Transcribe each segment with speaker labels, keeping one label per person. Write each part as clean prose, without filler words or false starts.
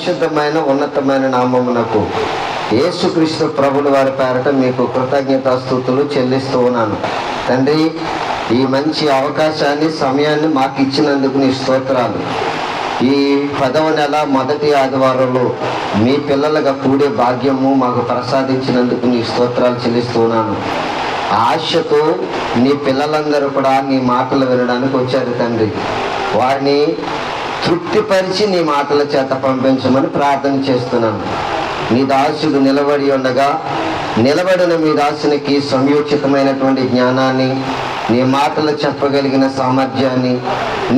Speaker 1: పరిశుద్ధమైన ఉన్నతమైన నామమునకు యేసుక్రీస్తు ప్రభుల వారి పేరట మీకు కృతజ్ఞతాస్తుతులు చెల్లిస్తూ ఉన్నాను. తండ్రి, ఈ మంచి అవకాశాన్ని, సమయాన్ని మాకు ఇచ్చినందుకు నీ స్తోత్రాలు. ఈ 10వ నెల మొదటి ఆదివారంలో మీ పిల్లలుగా కూడే భాగ్యము మాకు ప్రసాదించినందుకు నీ స్తోత్రాలు చెల్లిస్తూ ఉన్నాను. ఆశతో నీ పిల్లలందరూ కూడా నీ మాటలు వినడానికి వచ్చారు తండ్రి. వారిని తృప్తిపరిచి నీ మాటల చేత పంపించమని ప్రార్థన చేస్తున్నాను. నీ దాసుడు నిలబడి ఉండగా నిలబడిన మీ దాసునికి సంయోచితమైనటువంటి జ్ఞానాన్ని, నీ మాటలు చెప్పగలిగిన సామర్థ్యాన్ని,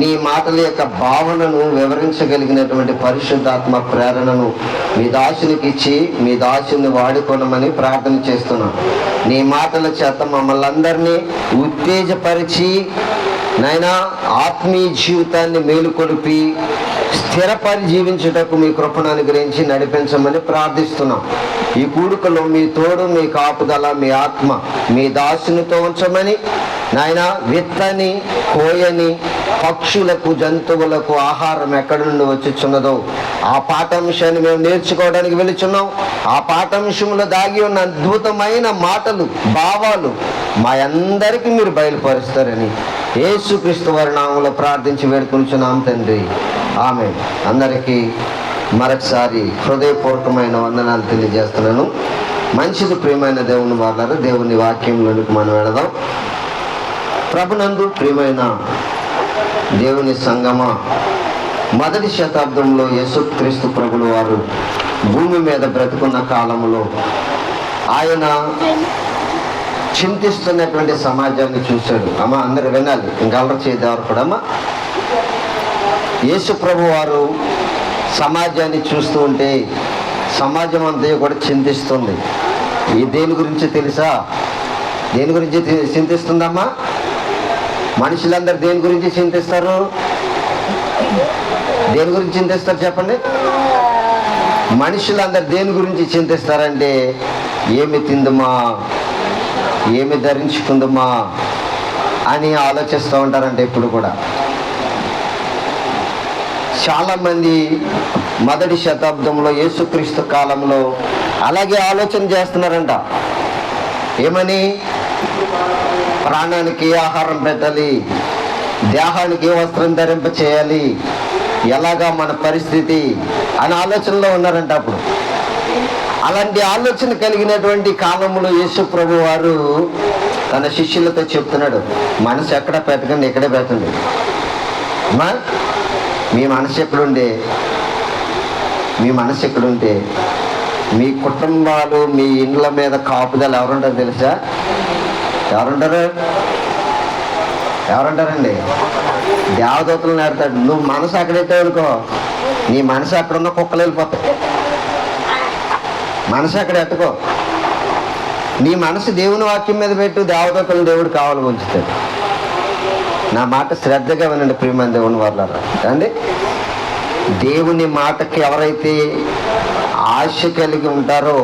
Speaker 1: నీ మాటల యొక్క భావనను వివరించగలిగినటువంటి పరిశుద్ధాత్మ ప్రేరణను మీ దాసునికి ఇచ్చి మీ దాసుని వాడుకోనమని ప్రార్థన చేస్తున్నాను. నీ మాటల చేత మమ్మల్ని అందరినీ ఉత్తేజపరిచి నాయనా ఆత్మీయ జీవితాన్ని మేలుకొలిపి స్థిరపరి జీవించుటకు మీ కృపను అనుగ్రహించి నడిపించమని ప్రార్థిస్తున్నాం. ఈ కూడుకలో మీ తోడు, మీ కాపుదల, మీ ఆత్మ మీ దాసునితో ఉంచమని నాయన, విత్తని కోయని పక్షులకు, జంతువులకు ఆహారం ఎక్కడి నుండి వచ్చుచున్నదో ఆ పాఠాంశాన్ని మేము నేర్చుకోవడానికి వెళుచున్నాం. ఆ పాఠాంశంలో దాగి ఉన్న అద్భుతమైన మాటలు, భావాలు మా అందరికీ మీరు బయలుపరుస్తారని యేసుక్రీస్తు వారి నామములో ప్రార్థించి వేడుకొనుచున్నాం తండ్రి. ఆమేన్. అందరికీ మరొకసారి హృదయపూర్వకమైన వందనాలు తెలియజేస్తున్నాను. మంచిది ప్రియమైన దేవుని వారులారా, దేవుని వాక్యంలోనికి మనం వెళదాం. ప్రభునందు ప్రియమైన దేవుని సంగమా, మొదటి శతాబ్దంలో యేసుక్రీస్తు ప్రభుల వారు భూమి మీద బ్రతుకున్న కాలంలో ఆయన చింతిస్తున్నటువంటి సమాజాన్ని చూశాడు. అమ్మ అందరు వినాలి, ఇంకలర్ చేయదేవారు కూడా. అమ్మ, యేసు ప్రభు వారు సమాజాన్ని చూస్తూ ఉంటే సమాజం అంతా కూడా చింతిస్తుంది. ఈ దేని గురించి తెలుసా? దేని గురించి చింతిస్తుందమ్మా? మనుషులందరూ దేని గురించి చింతిస్తారు? దేని గురించి చింతిస్తారు చెప్పండి? మనుషులందరూ దేని గురించి చింతిస్తారంటే ఏమి తిందుమా, ఏమి ధరించుకుందుమా అని ఆలోచిస్తూ ఉంటారంటే ఇప్పుడు కూడా చాలామంది మొదటి శతాబ్దంలో యేసుక్రీస్తు కాలంలో అలాగే ఆలోచన చేస్తున్నారంట. ఏమని? ప్రాణానికి ఏ ఆహారం పెట్టాలి, దేహానికి ఏ వస్త్రం ధరింప చేయాలి, ఎలాగా మన పరిస్థితి అనే ఆలోచనలో ఉన్నారంట అప్పుడు. అలాంటి ఆలోచన కలిగినటువంటి కాలంలో యేసు ప్రభు వారు తన శిష్యులతో చెప్తున్నాడు, మనసు ఎక్కడ పెట్టకండి, ఇక్కడే పెట్టండి. అమ్మా, మీ మనసు ఎక్కడుంటే మీ కుటుంబాలు, మీ ఇండ్ల మీద కాపుదలు ఎవరుంటారు తెలుసా? ఎవరుంటారండి? దేవదూతలు నేడతాడు. నువ్వు మనసు అక్కడైతే అనుకో, నీ మనసు అక్కడున్న కుక్కలు వెళ్ళిపోతాయి. మనసు అక్కడ ఎట్టుకో. నీ మనసు దేవుని వాక్యం మీద పెట్టు, దేవదూతలను దేవుడు కావాలి ఉంచుతాడు. నా మాట శ్రద్ధగా వినండి ప్రియమైన దేవుని వారులారా. అండి, దేవుని మాటకి ఎవరైతే ఆశ కలిగి ఉంటారో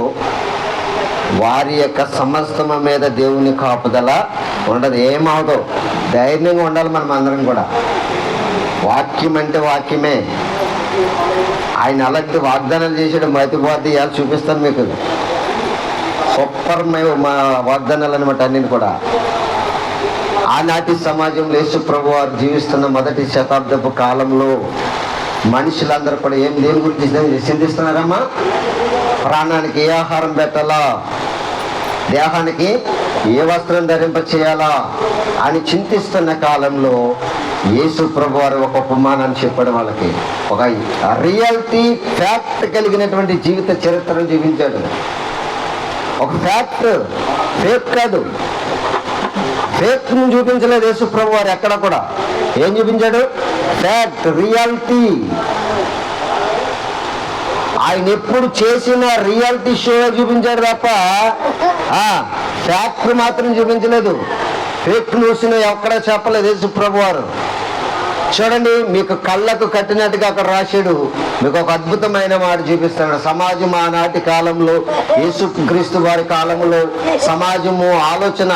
Speaker 1: వారి యొక్క సమస్తమ మీద దేవుని కాపుదల ఉండదు. ఏమవుదో ధైర్యంగా ఉండాలి. మనం అందరం కూడా వాక్యం అంటే వాక్యమే. ఆయన అలాంటి వాగ్దానాలు చేసాడు. మతిపోద్ది ఎలా చూపిస్తాను మీకు. సూపర్ మా వాగ్దానాలు అనమాట అన్ని కూడా. ఆనాటి సమాజంలో యేసు ప్రభు వారు జీవిస్తున్న మొదటి శతాబ్దపు కాలంలో మనుషులందరూ కూడా దేని గురించి చింతిస్తున్నారమ్మా? ప్రాణానికి ఏ ఆహారం పెట్టాలా, దేహానికి ఏ వస్త్రం ధరింప చేయాలా అని చింతిస్తున్న కాలంలో యేసు ప్రభు వారు ఒక ఉపమానాన్ని చెప్పాడు. వాళ్ళకి ఒక రియాలిటీ, ఫ్యాక్ట్ కలిగినటువంటి జీవిత చరిత్రను జీవించాడు. ఒక ఫ్యాక్ట్, ఫేక్ కాదు. ఫేక్ ను చూపించలేదు యేసు ప్రభు వారు ఎక్కడ కూడా. ఏం చూపించాడు? Fact, reality. ఆయన ఎప్పుడు చేసిన రియాలిటీ షో చూపించాడు తప్ప ఫ్యాక్ట్ మాత్రం చూపించలేదు. ఫేక్ న్యూస్ ఎక్కడ చెప్పలేదు యేసు ప్రభు వారు. చూడండి, మీకు కళ్ళకు కట్టినట్టుగా అక్కడ రాశాడు. మీకు ఒక అద్భుతమైన మాట చూపిస్తాడు. సమాజం ఆనాటి కాలంలో, యేసుక్రీస్తు వారి కాలంలో సమాజము ఆలోచన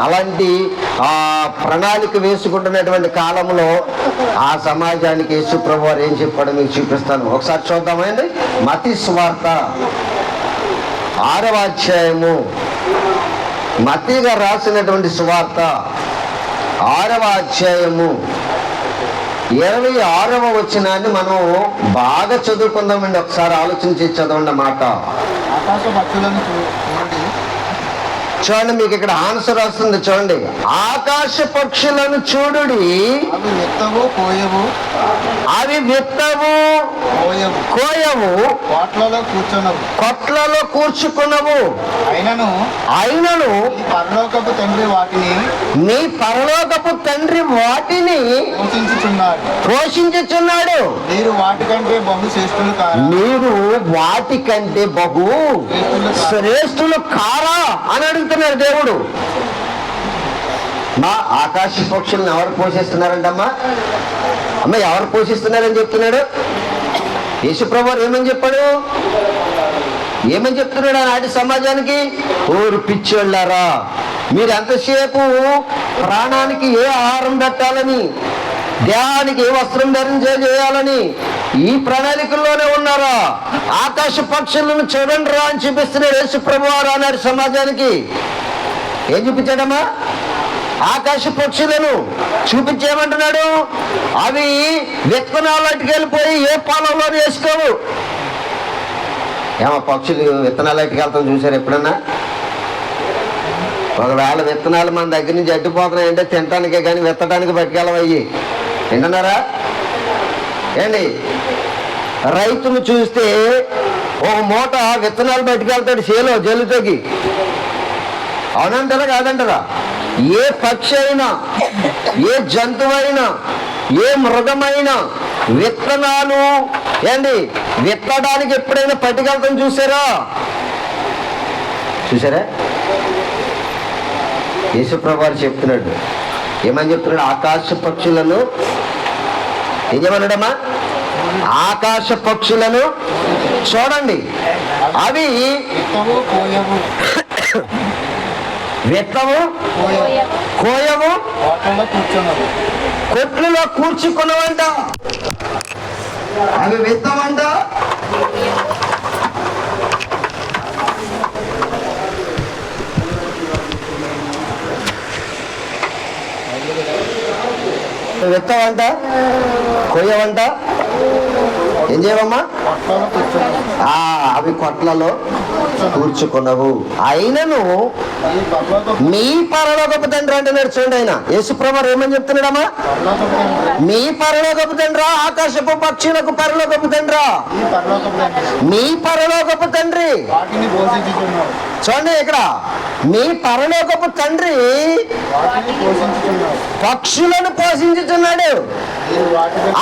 Speaker 1: అలాంటి ప్రణాళిక వేసుకుంటున్నటువంటి కాలంలో ఆ సమాజానికి యేసు ప్రభు వారు ఏం చెప్పాడో మీకు చూపిస్తాను. ఒకసారి చూద్దామండి. మత్తయి సువార్త 6వ అధ్యాయము, మత్తయి గారు రాసినటువంటి సువార్త 6వ అధ్యాయము 26వ వచనాన్ని మనం బాగా చదువుకుందామండి. ఒకసారి ఆలోచించి చదవండి మాట.
Speaker 2: ఆకాశ పక్షులను
Speaker 1: చూడండి, మీకు ఇక్కడ ఆన్సర్ వస్తుంది. చూడండి, ఆకాశ పక్షులను చూడుడి, అవి విత్తవు కోయవు, కొట్లలో కూర్చుకున్నవు, అయినను నీ పరలోకపు తండ్రి వాటిని పోషించుచున్నాడు. మీరు వాటికంటే బహు శ్రేష్ఠులు కారా అని అడుగుతున్నాడు దేవుడు. మా ఆకాశ పక్షులను ఎవరు పోషిస్తున్నారంటమ్మా? అమ్మ, ఎవరు పోషిస్తున్నారని చెప్తున్నాడు? యేసుప్రభువు ఏమని చెప్పాడు? ఏమని చెప్తున్నాడు ఆనాటి సమాజానికి? ఓరు పిచ్చోళ్ళారా, మీరు ఎంతసేపు ప్రాణానికి ఏ ఆహారం పెట్టాలని, దేహానికి ఏ వస్త్రం ధరించేయాలని ఈ ప్రణాళికల్లోనే ఉన్నారా? ఆకాశ పక్షులను చూడండి రా అని చూపిస్తున్నాడు యేసుప్రభువు ఆనాటి సమాజానికి. ఏం చూపించాడమ్మా? ఆకాశ పక్షులను చూపించేయమంటున్నాడు. అవి విత్తనాలు అట్టుకెళ్ళిపోయి ఏ పొలంలో వేసుకోవు. ఏమో పక్షులు విత్తనాలు అట్టుకెళ్తాం చూసారు ఎప్పుడన్నా? ఒకవేళ విత్తనాలు మన దగ్గర నుంచి అడ్డుపోతున్నాయంటే తినటానికే కానీ విత్తడానికి పట్టుకెళ్ళవయ్యి. వింటున్నారా ఏండి? రైతులు చూస్తే ఒక మూట విత్తనాలు పట్టుకెళ్తాడు చేలో జల్లుతోకి. అవునంటారా కాదంటారా? ఏ పక్షి అయినా, ఏ జంతువైనా, ఏ మృగమైనా విత్తనాలు విత్తడానికి ఎప్పుడైనా పట్టుకెళ్తాం చూసారా? యేసుప్రభువు వారు చెప్తున్నాడు. ఏమని చెప్తున్నాడు? ఆకాశ పక్షులను ఏం చేయమన్నాడమ్మా? ఆకాశ పక్షులను చూడండి, అవి విత్తవు కోయవు, కొట్లలో కూర్చుకున్నవంట. అవి విత్తవంట, విత్తవంట, కొయ్యవంట, ఏం చేయవమ్మా? అవి కొట్లలో కూర్చుకున్నవు, అయినను మీ పరలోకపు తండ్రి అంటున్నాడు. చూడండి, ఆయన యేసుప్రభువు ఏమని చెప్తున్నాడమ్మా? మీ పరలోకపు తండ్రా, ఆకాశపు పక్షులకు పరలోకపు తండ్రా, మీ పరలోకపు తండ్రి. చూడండి, ఇక్కడ మీ పరలోకపు తండ్రి పక్షులను పోషించుతున్నాడు.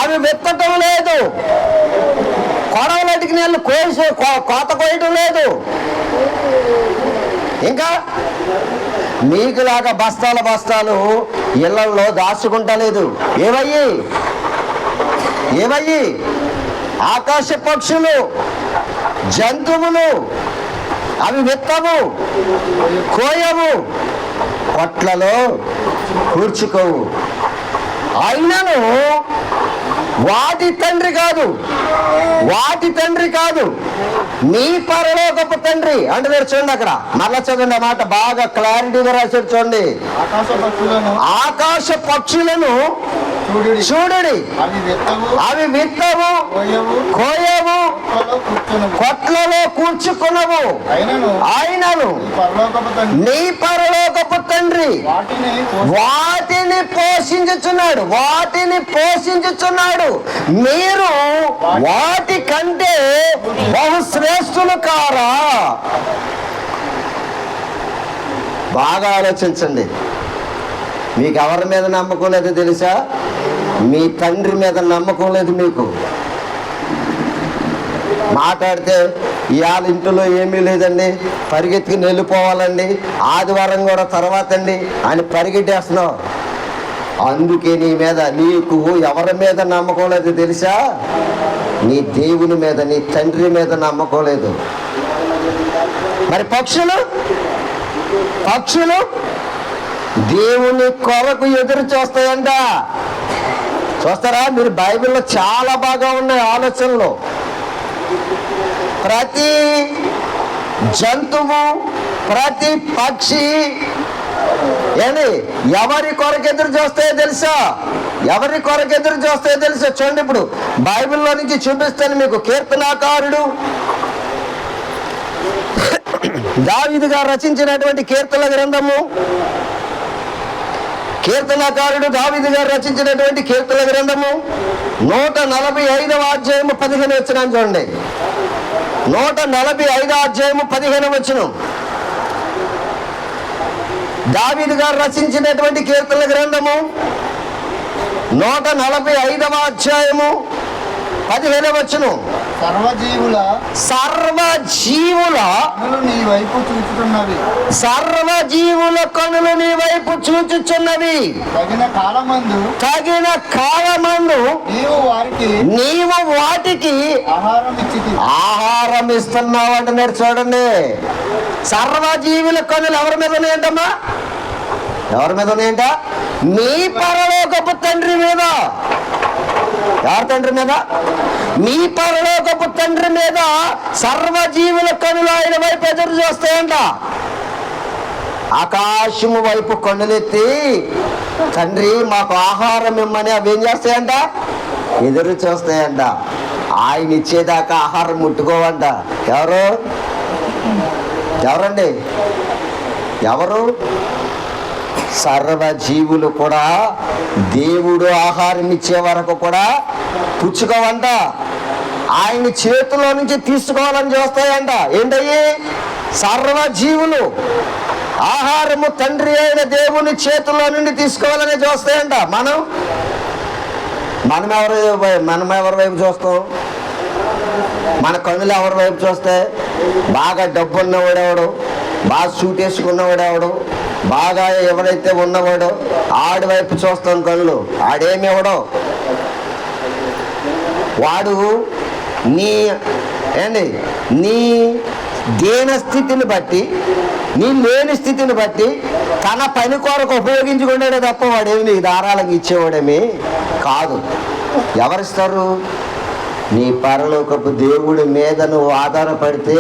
Speaker 1: అవి విత్తటం లేదు, కొడవలటికి నీళ్ళు కోత కోయటం లేదు. ఇంకా మీకులాగా బస్తాలు ఇళ్లలో దాచుకుంటలేదు. ఏమయ్యి ఆకాశ పక్షులు, జంతువులు అవి విత్తవు కోయవు, కొట్లలో కూర్చుకోవు, అయినను వాటి తండ్రి కాదు నీ పరలోకపు తండ్రి అంటే. చూడండి, అక్కడ మరలా చదవండి ఆ మాట, బాగా క్లారిటీగా రాశాడు. చూడండి, ఆకాశ పక్షులను చూడుడి, అవి విత్తవు కోయవు, కొట్లలో కూర్చుకున్నవు, అయినను నీ పరలోకపు తండ్రి వాటిని పోషించుచున్నాడు. మీరు వాటి కంటే బహుశ్రేష్ఠులు కారా? బాగా ఆలోచించండి. మీకు ఎవరి మీద నమ్మకం లేదు తెలుసా? మీ తండ్రి మీద నమ్మకం లేదు మీకు. మాట్లాడితే ఇవాళ ఇంట్లో ఏమీ లేదండి, పరిగెత్తుకుని వెళ్ళిపోవాలండి, ఆదివారం కూడా తర్వాత అండి అని పరిగెట్టేస్తున్నావు. అందుకే నీ మీద నీకు ఎవరి మీద నమ్మకం లేదు తెలుసా? నీ దేవుని మీద, నీ తండ్రి మీద నమ్మకం లేదు. మరి పక్షులు దేవుని కొరకు ఎదురు చూస్తాయంట. చూస్తారా? మీరు బైబిల్లో చాలా బాగా ఉన్నాయి ఆలోచనలు. ప్రతి జంతువు, ప్రతి పక్షి ఎవరి కొరకు ఎదురు చూస్తాయో తెలుసా? ఎవరి కొరకు ఎదురు చూస్తాయో తెలుసా? చూడండి, ఇప్పుడు బైబిల్లో నుంచి చూపిస్తాను మీకు. కీర్తనాకారుడు దావీదు గారు రచించినటువంటి కీర్తనల గ్రంథము, కీర్తనాకారుడు దావీదు గారు రచించినటువంటి కీర్తనల గ్రంథము 145వ అధ్యాయము 15 వచనం చూడండి. 145వ అధ్యాయము 15 వచనం. దావీదు గారు రచించినటువంటి కీర్తనల గ్రంథము 145వ అధ్యాయము 15వ వచనం. సర్వజీవుల
Speaker 2: నీ వైపు చూచుతున్నవి,
Speaker 1: సర్వజీవుల కనులు నీ వైపు చూచుచున్నవి.
Speaker 2: తగిన కాలమందు నీవు వాటికి
Speaker 1: ఆహారం ఇస్తున్నావు అంటున్నారు. చూడండి, సర్వజీవుల కనులు ఎవరి మీద ఉన్నాయంటమ్మా? ఎవరి మీద ఉన్నాయంట? నీ పరలోకపు తండ్రి మీద. ఎవరి తండ్రి మీద? నీ పరలోకపు తండ్రి మీద సర్వజీవుల కనులు ఆయన వైపు ఎదురు చూస్తాయంట. ఆకాశము వైపు కన్నులెత్తి, తండ్రి మాకు ఆహారం ఇమ్మని అవి ఏం చేస్తాయంట? ఎదురు చూస్తాయంట. ఆయన ఇచ్చేదాకా ఆహారం ముట్టుకోవంట. ఎవరండి? ఎవరు? సర్వజీవులు కూడా దేవుడు ఆహారం ఇచ్చే వరకు కూడా పుచ్చుకోవంట. ఆయన చేతిలో నుంచి తీసుకోవాలని చూస్తాయంట. ఏంటయ్యి? సర్వజీవులు ఆహారము తండ్రి అయిన దేవుని చేతిలో నుండి తీసుకోవాలని చూస్తాయంట. మనం ఎవరి వైపు చూస్తాం? మన కన్నులు ఎవరి వైపు చూస్తాయి? బాగా డబ్బు ఉన్నవాడెవడు, బాగా సూట్ వేసుకున్నవాడెవడు, బాగా ఎవరైతే ఉన్నవాడో ఆడి వైపు చూస్తాం కళ్ళు. ఆడేమివ్వడో వాడు నీ దేన స్థితిని బట్టి, నీ లేని స్థితిని బట్టి తన పని కొరకు ఉపయోగించుకున్నాడే తప్ప వాడేమి నీకు ధారాళంగా ఇచ్చేవాడేమి కాదు. ఎవరిస్తారు? నీ పరలోకపు దేవుడి మీద నువ్వు ఆధారపడితే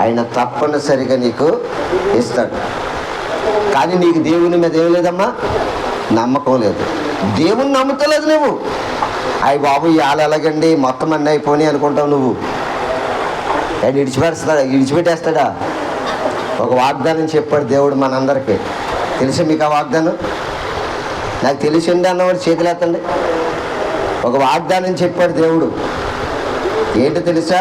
Speaker 1: ఆయన తప్పనిసరిగా నీకు ఇస్తాడు. కానీ నీకు దేవుని మీద ఏం లేదమ్మా? నమ్మకం లేదు. దేవుని నమ్ముతలేదు నువ్వు. అయ్యి బాబు ఇవాళ ఎలాగండి మొత్తం అన్నీ అయిపోయి అనుకుంటావు నువ్వు. ఆయన విడిచిపెట్టేస్తాడా? ఒక వాగ్దానం చెప్పాడు దేవుడు మనందరికీ. తెలుసా మీకు ఆ వాగ్దానం? నాకు తెలిసిండి అన్నవాడు చేతులు ఎత్తండి. ఒక వాగ్దానం చెప్పాడు దేవుడు. ఏంటో తెలుసా?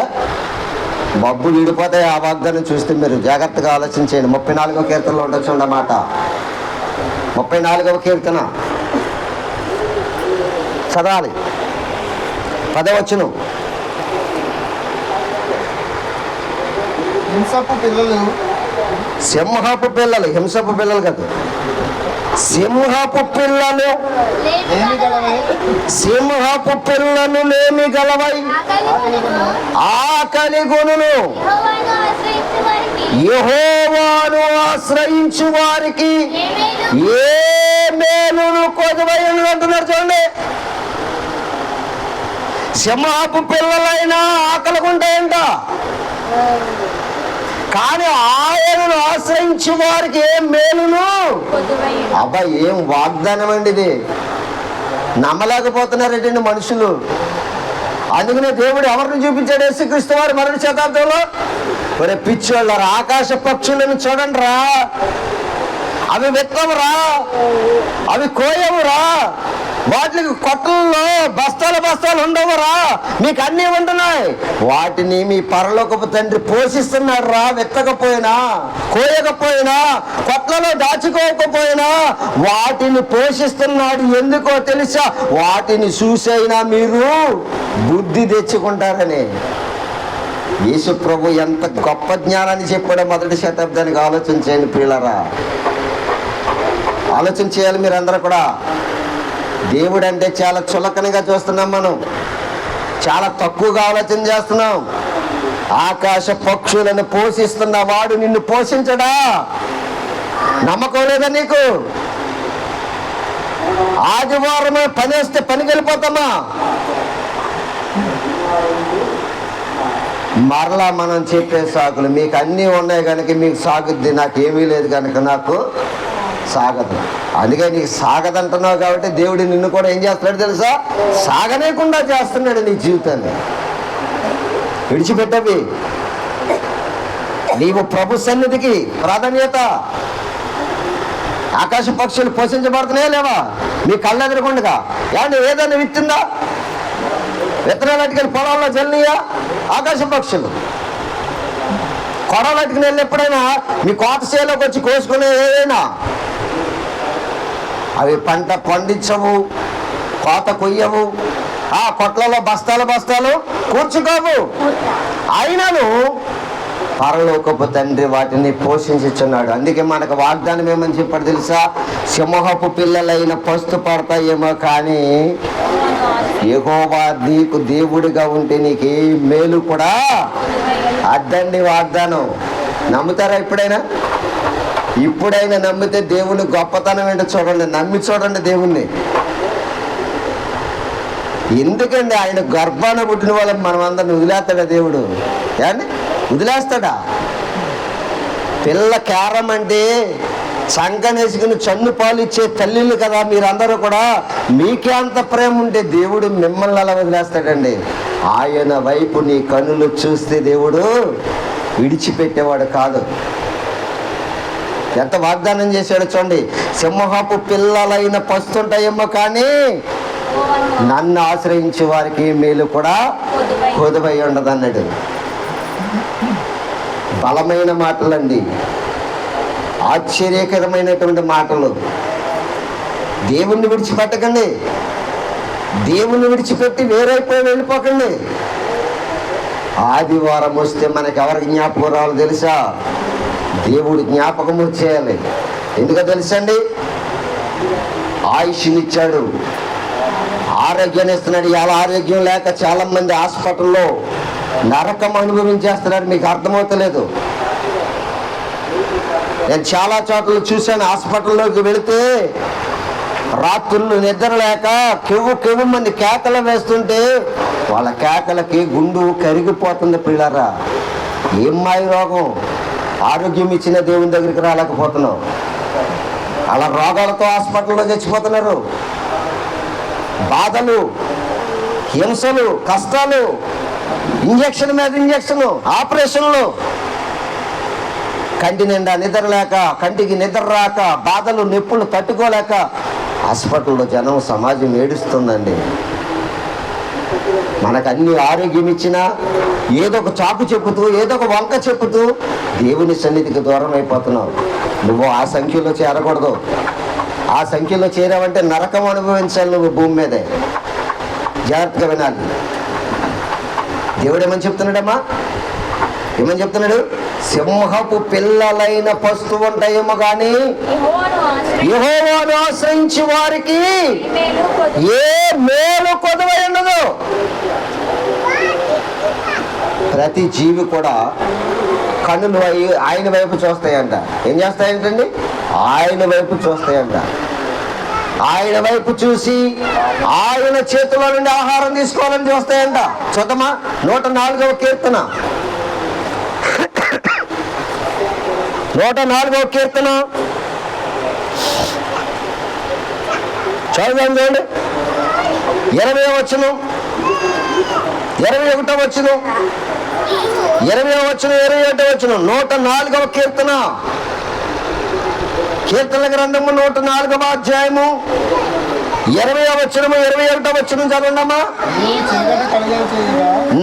Speaker 1: మబ్బులు విడిపోతాయి. ఆ వాగ్దానం చూస్తే మీరు జాగ్రత్తగా ఆలోచించండి. 34వ కీర్తనలో ఉండొచ్చు అన్నమాట. 34వ కీర్తన చదవాలి. 10వ వచనం.
Speaker 2: సింహపు పిల్లలు కాదు, సింహపు పిల్లలు లేమి గలవై ఆకలి గొనులు యెహోవాను ఆశ్రయించు వారికి ఏ మేలును కొదువై అంటున్నారు. చూడండి, సింహపు పిల్లలైనా ఆకలిగుంటాయంట, కానీ ఆయనను ఆశ్రయించు వారికి ఏం మేలును. అబ్బాయి ఏం వాగ్దానం అండి ఇది! నమ్మలేకపోతున్నారండి మనుషులు. అందుకనే దేవుడు ఎవరిని చూపించాడు? యేసుక్రీస్తు వారు మరణ శతాబ్దంలో. ఒరే పిచ్చోళ్ళరా, ఆకాశ పక్షులను చూడండి రా, అవి విత్తవురా, అవి కోయవురా, వాటికి కొట్టల్లో బస్తాలు ఉండవురా, మీకు అన్నీ ఉంటున్నాయి. వాటిని మీ పరలోకపు తండ్రి పోషిస్తున్నాడు రా. విత్తకపోయినా, కోయకపోయినా, కొట్లలో దాచుకోకపోయినా వాటిని పోషిస్తున్నాడు. ఎందుకో తెలుసా? వాటిని చూసైనా మీరు బుద్ధి తెచ్చుకుంటారని. యేసు ప్రభు ఎంత గొప్ప జ్ఞానాన్ని చెప్పాడో మొదటి శతాబ్దానికి ఆలోచన చేయండి ప్రియులారా. ఆలోచన చేయాలి మీరందరూ కూడా. దేవుడు అంటే చాలా చులకనగా చూస్తున్నాం, మనం చాలా తక్కువగా ఆలోచన చేస్తున్నాం. ఆకాశ పక్షులను పోషిస్తున్న వాడు నిన్ను పోషించడా? నమ్మకం లేదా నీకు? ఆదివారమే పని వస్తే పనికి వెళ్ళిపోతామా? మరలా మనం చెప్పే సాకులు, మీకు అన్నీ ఉన్నాయి కనుక మీకు సాగుద్ది, నాకేమీ లేదు కనుక నాకు సాగదు. అందుకే నీకు సాగదంటున్నావు కాబట్టి దేవుడు నిన్ను కూడా ఏం చేస్తున్నాడు తెలుసా? సాగనేకుండా చేస్తున్నాడు నీ జీవితాన్ని. విడిచిపెట్టవి. నీవు ప్రభు సన్నిధికి ప్రాధాన్యత. ఆకాశ పక్షులు పోషించబడుతున్నాయా లేవా? నీ కళ్ళ ఎదురుకుండగా ఏదైనా విత్తుందా? విత్తనాలు అట్టుకెళ్ళి పొలాల్లో జల్లియా ఆకాశ పక్షులు? కొడవలు అట్టుకుని వెళ్ళి ఎప్పుడైనా మీ కోత చేలోకి వచ్చి కోసుకునే ఏదైనా అవి పంట పండించవు, కోత కొయ్యవు, ఆ కొట్లలో బస్తాలు బస్తాలు కూర్చుకోవు. అయినను పరలోకపు తండ్రి వాటిని పోషించుచున్నాడు. అందుకే మనకు వాగ్దానం ఏమని చెప్పాడు తెలుసా? సింహపు పిల్లలైన పస్తు పడతాయేమో కానీ యెహోవా నీకు దేవుడిగా ఉంటే నీకే మేలు కూడా అద్దండి వాగ్దానం. నమ్ముతారా? ఇప్పుడైనా నమ్మితే దేవుని గొప్పతనం ఏంటో చూడండి, నమ్మి చూడండి దేవుణ్ణి. ఎందుకండి ఆయన గర్భాన పుట్టిన వాళ్ళని మనం అందరిని వదిలేస్తాడా దేవుడు? ఏమండి వదిలేస్తాడా? పిల్ల కేరం అంటే సంకనేసుకుని చన్ను పాలు ఇచ్చే తల్లిళ్ళు కదా మీరందరూ కూడా. మీకే అంత ప్రేమ ఉంటే దేవుడు మిమ్మల్ని అలా వదిలేస్తాడండి? ఆయన వైపు నీ కన్నులు చూస్తే దేవుడు విడిచిపెట్టేవాడు కాదు. ఎంత వాగ్దానం చేశాడు చూడండి. సింహపు పిల్లలైన పస్తుంటాయేమో కానీ నన్ను ఆశ్రయించే వారికి మేలు కూడా కొదువై ఉండదు అన్నాడు. బలమైన మాటలండి, ఆశ్చర్యకరమైనటువంటి మాటలు. దేవుణ్ణి విడిచిపెట్టకండి. దేవుణ్ణి విడిచిపెట్టి వేరైపోయి వెళ్ళిపోకండి. ఆదివారం వస్తే మనకి ఎవరికి జ్ఞాపకం రావాలి తెలుసా? దేవుడు జ్ఞాపకం చేయాలి. ఎందుకో తెలుసండి? ఆయుష్నిచ్చాడు, ఆరోగ్యాన్ని ఇస్తున్నాడు. ఇలా ఆరోగ్యం లేక చాలా మంది హాస్పిటల్లో నరకం అనుభవించేస్తున్నారు. మీకు అర్థమవుతలేదు. నేను చాలా చోట్ల చూశాను. హాస్పిటల్లోకి వెళితే రాత్రులు నిద్ర లేక కెవ్వు మంది కేకలు వేస్తుంటే వాళ్ళ కేకలకి గుండు కరిగిపోతుంది. పిల్లరా, ఏం మాయ రోగం? ఆరోగ్యం ఇచ్చిన దేవుని దగ్గరికి రాలేకపోతున్నాం. అలా రోగాలతో హాస్పిటల్లో చచ్చిపోతున్నారు. బాధలు, హింసలు, కష్టాలు, ఇంజక్షన్ మీద ఇంజక్షను, ఆపరేషన్లు, కంటి నిండా నిద్ర లేక, కంటికి నిద్ర రాక, బాధలు నొప్పులు తట్టుకోలేక హాస్పిటల్లో జనం, సమాజం ఏడుస్తుందండి. మనకు అన్ని ఆరోగ్యం ఇచ్చినా ఏదో ఒక చాకు చెప్పుతూ, ఏదో ఒక వంక చెప్పుతూ దేవుని సన్నిధికి దూరం అయిపోతున్నావు. నువ్వు ఆ సంఖ్యలో చేరకూడదు. ఆ సంఖ్యలో చేరావంటే నరకం అనుభవించాలి నువ్వు భూమి మీదే. జాగ్రత్తగా వినాలి. దేవుడు ఏమని చెప్తున్నాడమ్మా? ఏమని చెప్తున్నాడు? సింహపు పిల్లలైన పస్తు ఉంటాయేమో కానీ యెహోవాను ఆశ్రయించి వారికి ఏ మేలు కొదువై ఉండదు. ప్రతి జీవి కూడా కన్నులు ఆయన వైపు చూస్తాయంట. ఏం చేస్తాయంటండి? ఆయన వైపు చూస్తాయంట. ఆయన వైపు చూసి ఆయన చేతిలో నుండి ఆహారం తీసుకోవాలని చూస్తాయంట. చూద్దామా 104వ కీర్తన. 104వ కీర్తన చదువుదాం చూడండి. 20వ వచనం, 21వ వచనం, 20వ వచనం, 21వ వచనం. 104వ కీర్తన, కీర్తనల గ్రంథము 104వ అధ్యాయము 20వ వచనము, 21వ వచనం చదవండమ్మా.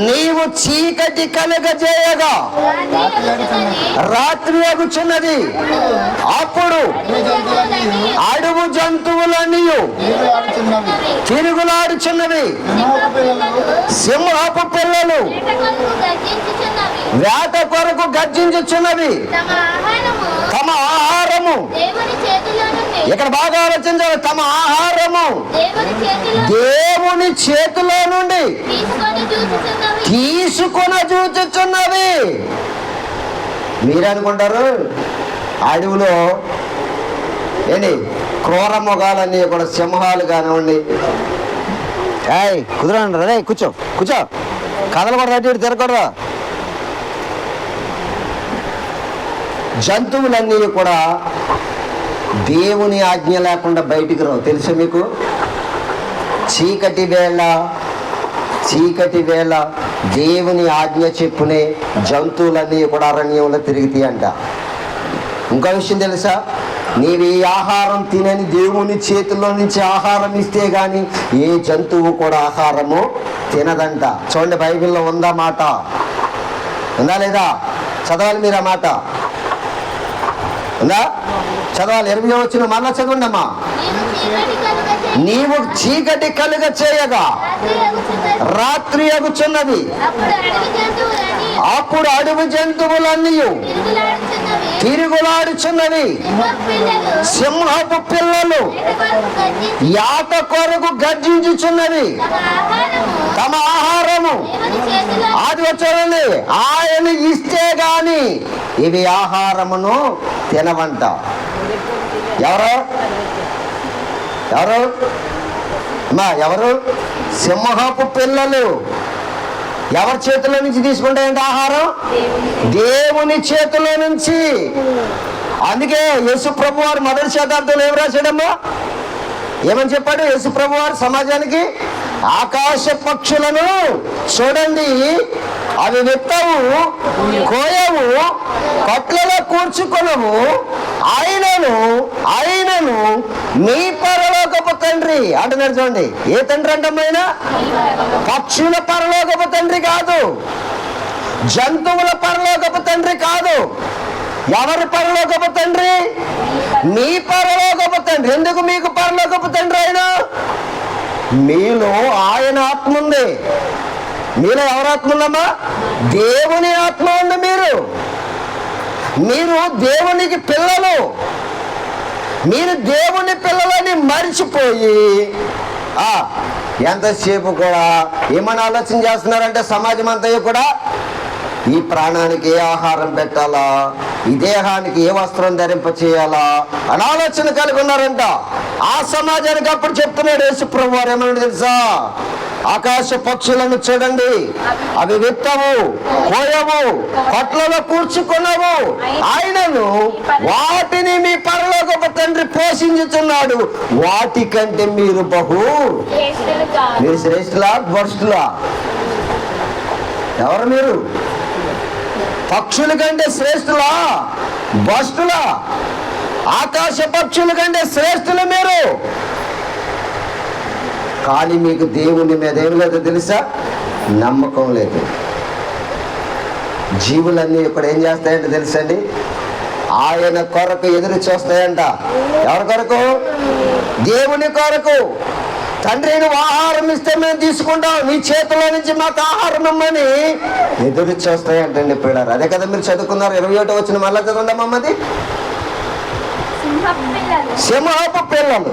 Speaker 2: నీవు చీకటి కలగజేయగా రాత్రి అగుచున్నది, అప్పుడు అడుగు జంతువులన్నీ తిరుగులాడుచున్నవి. సింహపు పిల్లలు వేట కొరకు గర్జించుచున్నవి. తమ ఆహారము ఇక్కడ బాగా ఆలోచించాలి. తమ ఆహారము దేవుని చేతిలో నుండి తీసుకొని చూచుచున్నవి. మీరనుకుంటారు అడవిలో ఏంటి క్రూర మొగాలన్నీ కూడా సింహాలు కానివ్వండి, కుదరండి రే కూర్చో కూర్చో, కదలకూడదు, అటు ఇటు తిరగకూడదు. జంతువులన్నీ కూడా దేవుని ఆజ్ఞ లేకుండా బయటికి రావు. తెలుసు మీకు? చీకటి వేళ దేవుని ఆజ్ఞ చెప్పునే జంతువులన్నీ కూడా అరణ్యంలో తిరుగుతాయి అంట. ఇంకో విషయం తెలుసా? నీవు ఈ ఆహారం తినని దేవుని చేతుల్లో నుంచి ఆహారం ఇస్తే గాని ఏ జంతువు కూడా ఆహారము తినదంట. చూడండి, బైబిల్లో ఉందా మాట? ఉందా లేదా? చదవాలి మీరు ఆ మాట. ఉందా? చదవాలి. 20వ వచనం మళ్ళా చదవండి అమ్మా. నీవు చీకటి కలుగ చేయగా రాత్రి అగుచున్నది, అప్పుడు అడవి జంతువులన్నీ తిరుగులాడుచున్నవి, సింహపు పిల్లలు యాత కొరకు గర్జించుచున్నవి. తమ ఆహారము అది వచ్చండి ఆయన ఇస్తే గాని ఇవి ఆహారమును తినవంట. ఎవరు సింహపు పిల్లలు ఎవరి చేతిలో నుంచి తీసుకుంటాయంటే ఆహారం? దేవుని చేతిలో నుంచి. అందుకే యేసు ప్రభు వారు మొదటి శతాబ్దంలో ఏం రాశాడమ్మా? ఏమని చెప్పాడు యేసు ప్రభు వారు సమాజానికి? ఆకాశ పక్షులను చూడండి, అవి విత్తవు, కోయవు, కొట్లలో కూర్చుకొనవు, ఆయనను మీ పరలోకపు తండ్రి అంటున్నాడు. చూడండి, ఏ తండ్రి అంటమ్మైనా? పక్షుల పరలోకపు తండ్రి కాదు, జంతువుల పరలోకపు తండ్రి కాదు. ఎవరి పరలోకపు తండ్రి? మీ పరలోకపు తండ్రి. ఎందుకు మీకు పరలోకపు తండ్రి? ఆయన మీలో ఆయన ఆత్మ ఉంది. మీలో ఎవరి ఆత్మ ఉందమ్మా? దేవుని ఆత్మ ఉంది. మీరు దేవునికి పిల్లలు. మీరు దేవుని పిల్లలని మరిచిపోయి ఎంతసేపు కూడా ఏమని ఆలోచన చేస్తున్నారంటే సమాజం అంతా కూడా ఈ ప్రాణానికి ఏ ఆహారం పెట్టాలా, ఈ దేహానికి ఏ వస్త్రం ధరింప చేయాలా అని ఆలోచన కలిగి ఉన్నారంట. ఆ సమాజానికి అప్పుడు చెప్తున్నాడు యేసు ప్రభువు వారు ఏమన్నా తెలుసా? ఆకాశ పక్షులను చూడండి, అవి విత్తవు, కోయవు, కొట్లలో కూర్చుకున్నావు, ఆయనను వాటిని మీ పరలోకపు తండ్రి పోషించుతున్నాడు. వాటికంటే మీరు మీరు శ్రేష్ఠులా భ్రష్టులా? ఎవరు మీరు? పక్షుల కంటే శ్రేష్ఠులా భ్రష్టులా? ఆకాశ పక్షుల కంటే శ్రేష్ఠులు మీరు. కానీ మీకు దేవుని మీద ఏం లేదు తెలుసా? నమ్మకం లేదు. జీవులన్నీ ఇప్పుడు ఏం చేస్తాయంటే తెలుసండి? ఆయన కొరకు ఎదురు చూస్తాయంట. ఎవరి కొరకు? దేవుని కొరకు. తండ్రి నువ్వు ఆహారం ఇస్తే మేము తీసుకుంటాం, నీ చేతిలో నుంచి మాకు ఆహారం ఇమ్మని ఎదురు చూస్తాయంటండి పిల్లలు. అదే కదా మీరు చదువుకున్నారు. 21వ వచనం మళ్ళా చదవండి అమ్మది. సింహపు పిల్లలు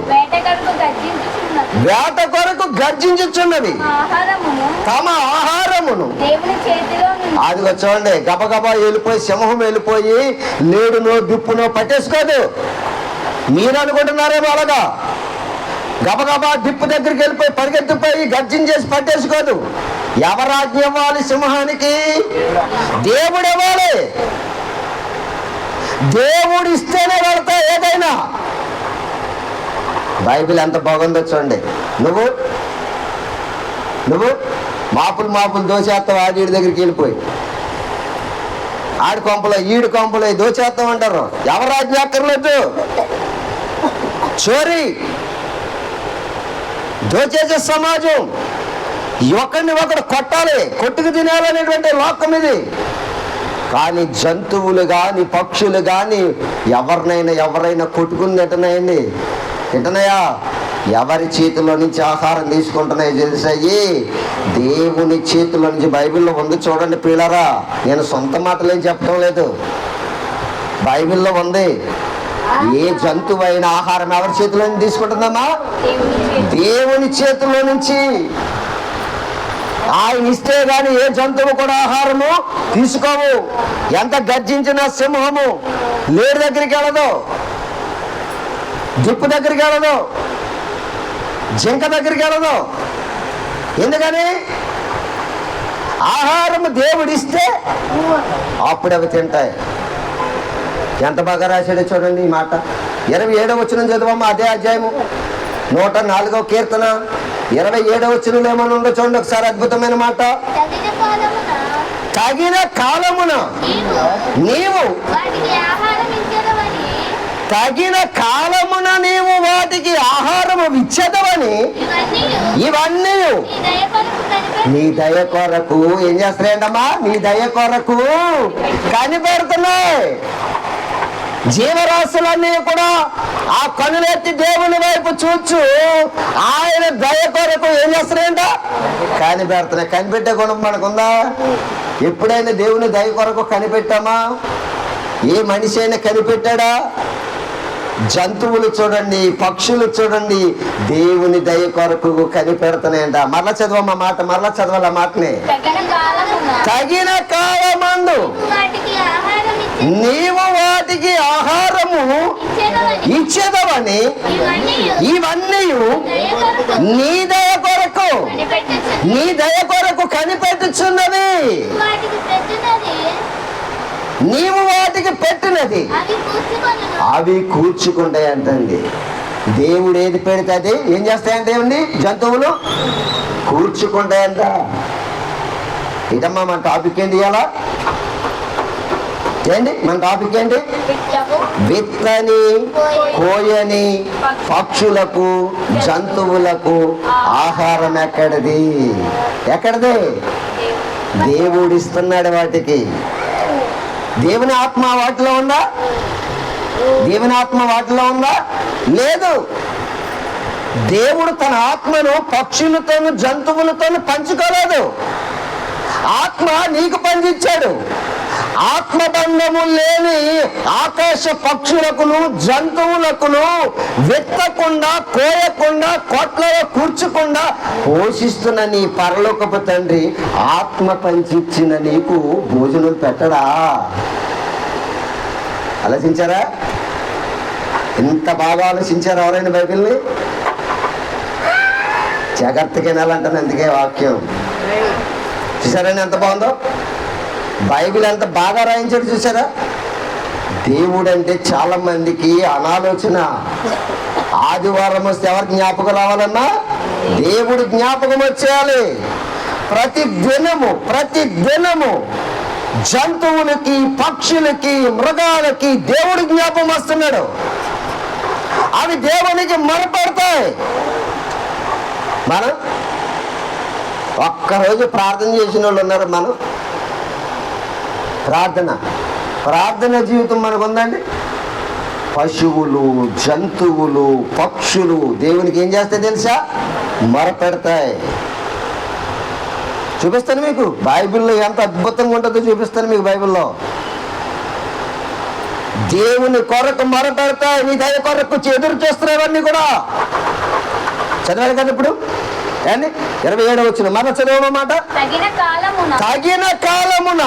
Speaker 2: వేట కొరకు గర్జించుచున్నవి, తమ ఆహారమును అది చూడండి. గబగబా వెళ్ళిపోయి సింహం వెళ్ళిపోయి లేడునో దుప్పునో పట్టేసుకోదు. మీరు అనుకుంటున్నారేమో అలాగా గబగబా డిప్పు దగ్గరికి వెళ్ళిపోయి పరిగెత్తిపోయి గర్జించేసి పట్టేసుకోదు. ఎవరాజ్ఞ ఇవ్వాలి సింహానికి? దేవుడు ఇవ్వాలి. దేవుడు ఇస్తేనే వెళ్తా ఏదైనా. బైబిల్ ఎంత బాగుందో చూడండి. నువ్వు మాపులు దోచేస్తావు ఆడి దగ్గరికి వెళ్ళిపోయి, ఆడి కొంపలో ఈడు కొంపలో దోచేస్తాం అంటారు. ఎవరాజ్ఞ అక్కర్లేదు. చోరీ దోచేసే సమాజం. ఒకరిని ఒకడు కొట్టాలి, కొట్టుకు తినాలనేటువంటి లోకం ఇది. కానీ జంతువులు కానీ పక్షులు కానీ ఎవరైనా కొట్టుకుని తింటున్నాయా? ఎవరి చేతిలో నుంచి ఆహారం తీసుకుంటున్నాయో తెలుసాయి? దేవుని చేతిలో నుంచి. బైబిల్లో ఉంది చూడండి పిల్లరా. నేను సొంత మాటలు ఏం చెప్పడం లేదు, బైబిల్లో ఉంది. ఏ జంతువైన ఆహారం ఎవరి చేతిలో నుంచి తీసుకుంటుందమ్మా? దేవుని చేతిలో నుంచి. ఆయన ఇస్తే గాని ఏ జంతువు కూడా ఆహారము తీసుకోవు. ఎంత గర్జించిన సింహము లేడి దగ్గరికి వెళ్ళదు, జిప్పు దగ్గరికి వెళ్ళదు, జింక దగ్గరికి వెళ్ళదు. ఎందుకని? ఆహారము దేవుడిస్తే అప్పుడు అవి తింటాయి. ఎంత బాగా రాశాడో చూడండి ఈ మాట. 27వ వచనం చదువమ్మా, అదే అధ్యాయము 104వ కీర్తన 27వ వచనంలో ఏమన్నా ఉందో చూడండి ఒకసారి. అద్భుతమైన మాట. తగిన కాలమున నీవు తగిన కాలమున నీవు వాటికి ఆహారము ఇచ్చేదవని ఇవన్నీ నీ దయ కొరకు ఏం చేస్తాయంటమ్మా? నీ దయ కొరకు కనిపెడుతున్నాయి. జీవరాశులన్నీ కూడా ఆ కనులెత్తి దేవుని వైపు చూచు ఆయన దయ కొరకు ఏం చేస్తున్నాయంట? కనిపెడుతున్నాయి. కనిపెట్టే గుణం మనకుందా? ఎప్పుడైనా దేవుని దయ కొరకు కనిపెట్టామా? ఏ మనిషి అయినా కనిపెట్టాడా? జంతువులు చూడండి, పక్షులు చూడండి, దేవుని దయ కొరకు కనిపెడుతున్నాయంట. మరలా చదవమ్మా మాట, మరలా చదవాలి ఆ మాటని. తగిన కాలమందు నీవు వాటికి ఆహారము ఇచ్చేదవని ఇవన్నీ నీ దయ కొరకు నీ దయ కొరకు కనిపెట్టుచున్నవి. నీవు వాటికి పెట్టినది అవి కూర్చుకుంటాయి అంటండి. దేవుడు ఏది పెడితే అది ఏం చేస్తాయంటే ఏమండి? జంతువులు కూర్చుకుంటాయంట. ఇదమ్మా మన టాపిక్ ఏంటి ఇవాళ? ఏంటి మన టాపిక్ ఏంటి? విత్తని కోయని పక్షులకు జంతువులకు ఆహారం ఎక్కడిది? ఎక్కడిది? దేవుడు ఇస్తున్నాడు వాటికి. దేవుని ఆత్మ వాటిలో ఉందా? దేవుని ఆత్మ వాటిలో ఉందా? లేదు. దేవుడు తన ఆత్మను పక్షులతోను జంతువులతోను పంచుకోలేదు. ఆత్మ నీకు పంచిచ్చాడు. ఆత్మబంధము లేని ఆకాశ పక్షులకును జంతువులకును విత్తకుండా కోయకుండా కొట్లలో కూర్చకుండా పోషిస్తున్న నీ పరలోకపు తండ్రి ఆత్మ పంచిచ్చిన నీకు భోజనం పెట్టడా? ఆలోచించారా? ఎంత బాగా ఆలోచించారు ఎవరైనా బైబిల్ని? జాగ్రత్తగా వినాలంటాను. అందుకే వాక్యం చూసారని ఎంత బాగుందో. బైబిల్ ఎంత బాగా రాయించాడు చూసారా? దేవుడు అంటే చాలా మందికి అనాలోచన. ఆదివారం వస్తే ఎవరు జ్ఞాపకం రావాలన్నా? దేవుడు జ్ఞాపకం వచ్చేయాలి. ప్రతి దినము జంతువులకి పక్షులకి మృగాలకి దేవుడు జ్ఞాపకం వస్తున్నాడు. అవి దేవునికి మొరపెడతాయి. మనం ఒక్కరోజు ప్రార్థన చేసిన వాళ్ళు ఉన్నారు. మనం ప్రార్థన జీవితం మనకు ఉందండి. పశువులు జంతువులు పక్షులు దేవునికి ఏం చేస్తాయి తెలుసా? మొరపెడతాయి. చూపిస్తాను మీకు బైబిల్లో ఎంత అద్భుతంగా ఉంటుందో చూపిస్తాను మీకు. బైబిల్లో దేవుని కొరకు మొరపెడతాయి. నీ దయ కొరకు ఎదురు చూస్తున్నవన్నీ కూడా చదవాలి కదా ఇప్పుడు. అండి 27వ వచనం మన చదవమాట. తగిన కాలమున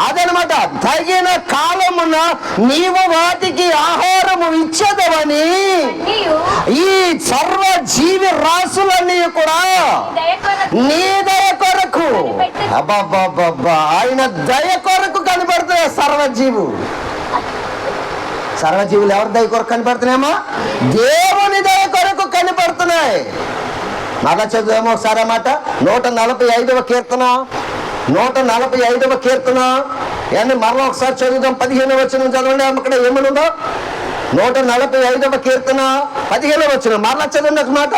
Speaker 2: అదనమాట. తగిన కాలమున నీవు వాటికి ఆహారము ఇచ్చేదవని ఈ సర్వ జీవి రాసులన్నీ కూడా నీ దయ కొరకు అబ్బాబ్బాబ్బా ఆయన దయ కొరకు కనబడుతున్నాయి. సర్వజీవులు ఎవరి దయ కొరకు కనపడుతున్నాయేమో? దేవుని దయ కొరకు కనపడుతున్నాయి. మరలా చదువేమో ఒకసారి మాట. 145వ కీర్తన 145వ కీర్తన అని మరలా ఒకసారి చదువుదాం. 15వ వచనం చదవండి. అక్కడ ఏమనుందో 145వ కీర్తన 15వ వచనం మరలా చదవండి ఒక మాట.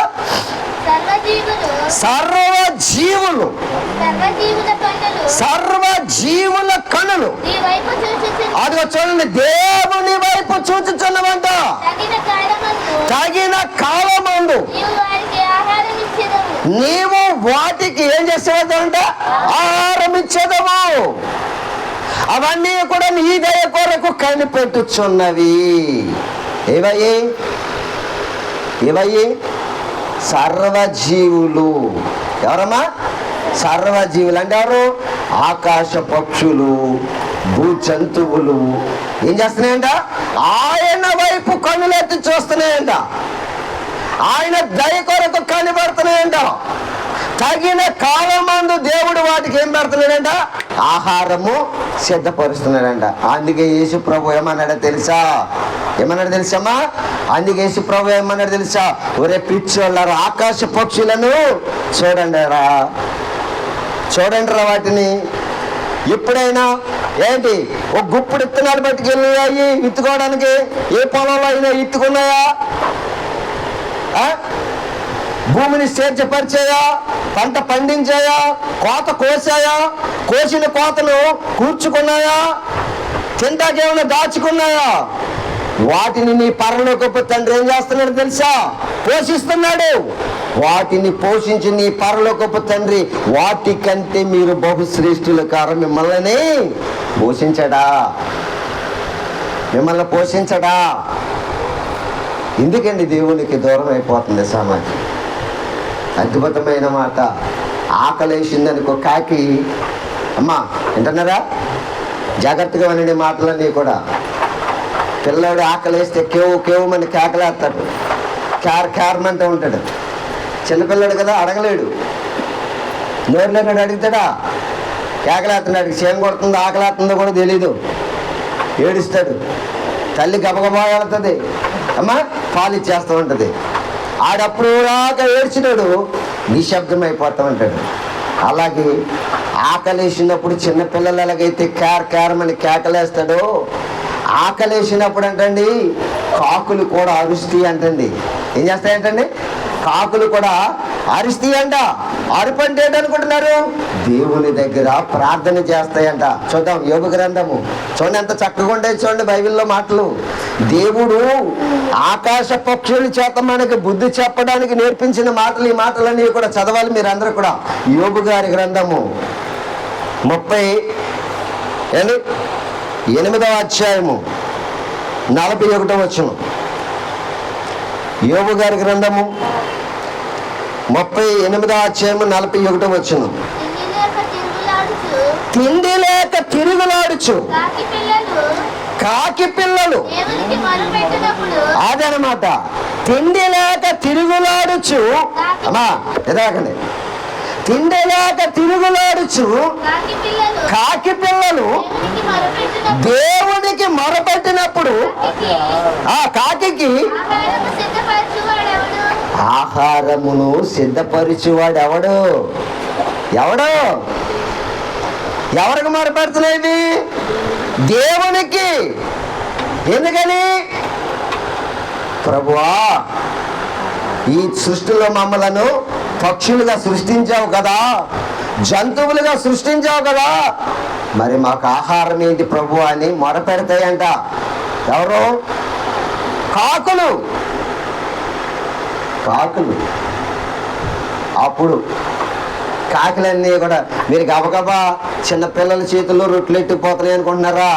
Speaker 2: సర్వ జీవుల కన్నులు అదిగో చూడండి దేవుని వైపు చూచుచున్నవంట. తగిన కాలమందు నీవు వాటికి ఏం చేసేదంట? ఆహారం ఇచ్చేదవు. అవన్నీ కూడా నీ దయ కొరకు కనిపెట్టుచున్నవి. ఏవయ్యి సర్వజీవులు. ఎవరమ్మా? సర్వజీవులు అంటే ఎవరు? ఆకాశ పక్షులు, భూ జంతువులు ఏం చేస్తున్నాయంట? ఆయన వైపు కన్నులెత్తి చూస్తున్నాయంట. ఆయన దయ కొరకు కనిపెడుతున్నాయంట. తగిన కాలమందు దేవుడు వాటికి ఏం పెడుతున్నాడంట? ఆహారము సిద్ధపరుస్తున్నాడంట. అందుకే యేసు ప్రభు ఏమన్నాడో తెలుసా? తెలుసమ్మా? అందుకే యేసు ప్రభు ఏమన్నాడు తెలుసా? ఒరే పిచ్చోళ్ళారా, ఆకాశ పక్షులను చూడండి రా వాటిని. ఎప్పుడైనా ఏంటి ఒక గుప్పుడు ఇత్తనాలు పట్టుకెళ్ళి విత్తుకోవడానికి ఏ పొలంలో అయినా ఇత్తుకున్నాయా? భూమిని సేద్యపరిచాయా? పంట పండించాయా? కోత కోసాయా? కోసిన కోతను కూర్చుకున్నాయా? తింటాకేమైనా దాచుకున్నాయా? వాటిని నీ పరలోకపు తండ్రి ఏం చేస్తున్నాడు తెలుసా? పోషిస్తున్నాడు. వాటిని పోషించి నీ పరలోకపు తండ్రి వాటికంటే మీరు బహుశ్రేష్ఠుల కారం మిమ్మల్ని పోషించడా? ఎందుకండి దేవునికి దూరం అయిపోతుంది సమాజం? అద్భుతమైన మాట. ఆకలేసిందనుకో కాకి, అమ్మా వింటున్నారా? జాగ్రత్తగా వినండి మాటలన్నీ కూడా. పిల్లాడు ఆకలేస్తే కేవు కేవమని కేకలేస్తాడు, క్యారమంటూ ఉంటాడు. చిన్నపిల్లాడు కదా, అడగలేడు. నోరులేనాడు అడుగుతాడా? కేకలేస్తున్నాడు. చేయం కొడుతుందో ఆకలేస్తుందో కూడా తెలీదు, ఏడుస్తాడు. తల్లి గబగబా వెళుతుంది, అమ్మా పాలు ఇచ్చేస్తూ ఉంటుంది. ఆడప్పుడు దాకా ఏడ్చినాడు నిశ్శబ్దం అయిపోతూ ఉంటాడు. అలాగే ఆకలేసినప్పుడు చిన్నపిల్లలు ఎలాగైతే క్యారమని కేకలేస్తాడో, ఆకలేసినప్పుడు అంటండి కాకులు కూడా అరుస్తాయి అంటండి. ఏం చేస్తాయంటండి? కాకులు కూడా అరుస్తాయి అంట. అరుపంటే ఏంటనుకుంటున్నారు? దేవుని దగ్గర ప్రార్థన చేస్తాయంట. చూద్దాం యోబు గ్రంథము. చూడండి ఎంత చక్కగా ఉంటాయి చూడండి బైబిల్లో మాటలు. దేవుడు ఆకాశ పక్షుల చేత మనకి బుద్ధి చెప్పడానికి నేర్పించిన మాటలు, ఈ మాటలన్నీ కూడా చదవాలి మీరందరూ కూడా. యోబు గారి గ్రంథము 38వ అధ్యాయము 41వ వచనం. యోబు గారి గ్రంథము 38వ అధ్యాయము 41వ వచనం. తిండి లేక తిరుగులాడుచు కాకి పిల్లలు, అదనమాట. తిండి లేక తిరుగులాడుచు, అమ్మా ఎదాకండి. తిండి లేక తిరుగులాడుచు కాకి పిల్లలు దేవునికి మొరపెట్టినప్పుడు ఆ కాకి ఆహారమును సిద్ధపరిచేవాడు ఎవరికి మొరపెడుతున్నాయి? దేవునికి. ఎందుకని? ప్రభువా, ఈ సృష్టిలో మమ్మలను పక్షులుగా సృష్టించావు కదా, జంతువులుగా సృష్టించావు కదా, మరి మాకు ఆహారం ఏంటి ప్రభు అని మొరపెడతాయంట. ఎవరు? కాకులు. అప్పుడు కాకులన్నీ కూడా మీరు గబగబా చిన్నపిల్లల చేతుల్లో రొట్టెలు ఎట్టుకుపోతున్నాయి అనుకుంటున్నారా?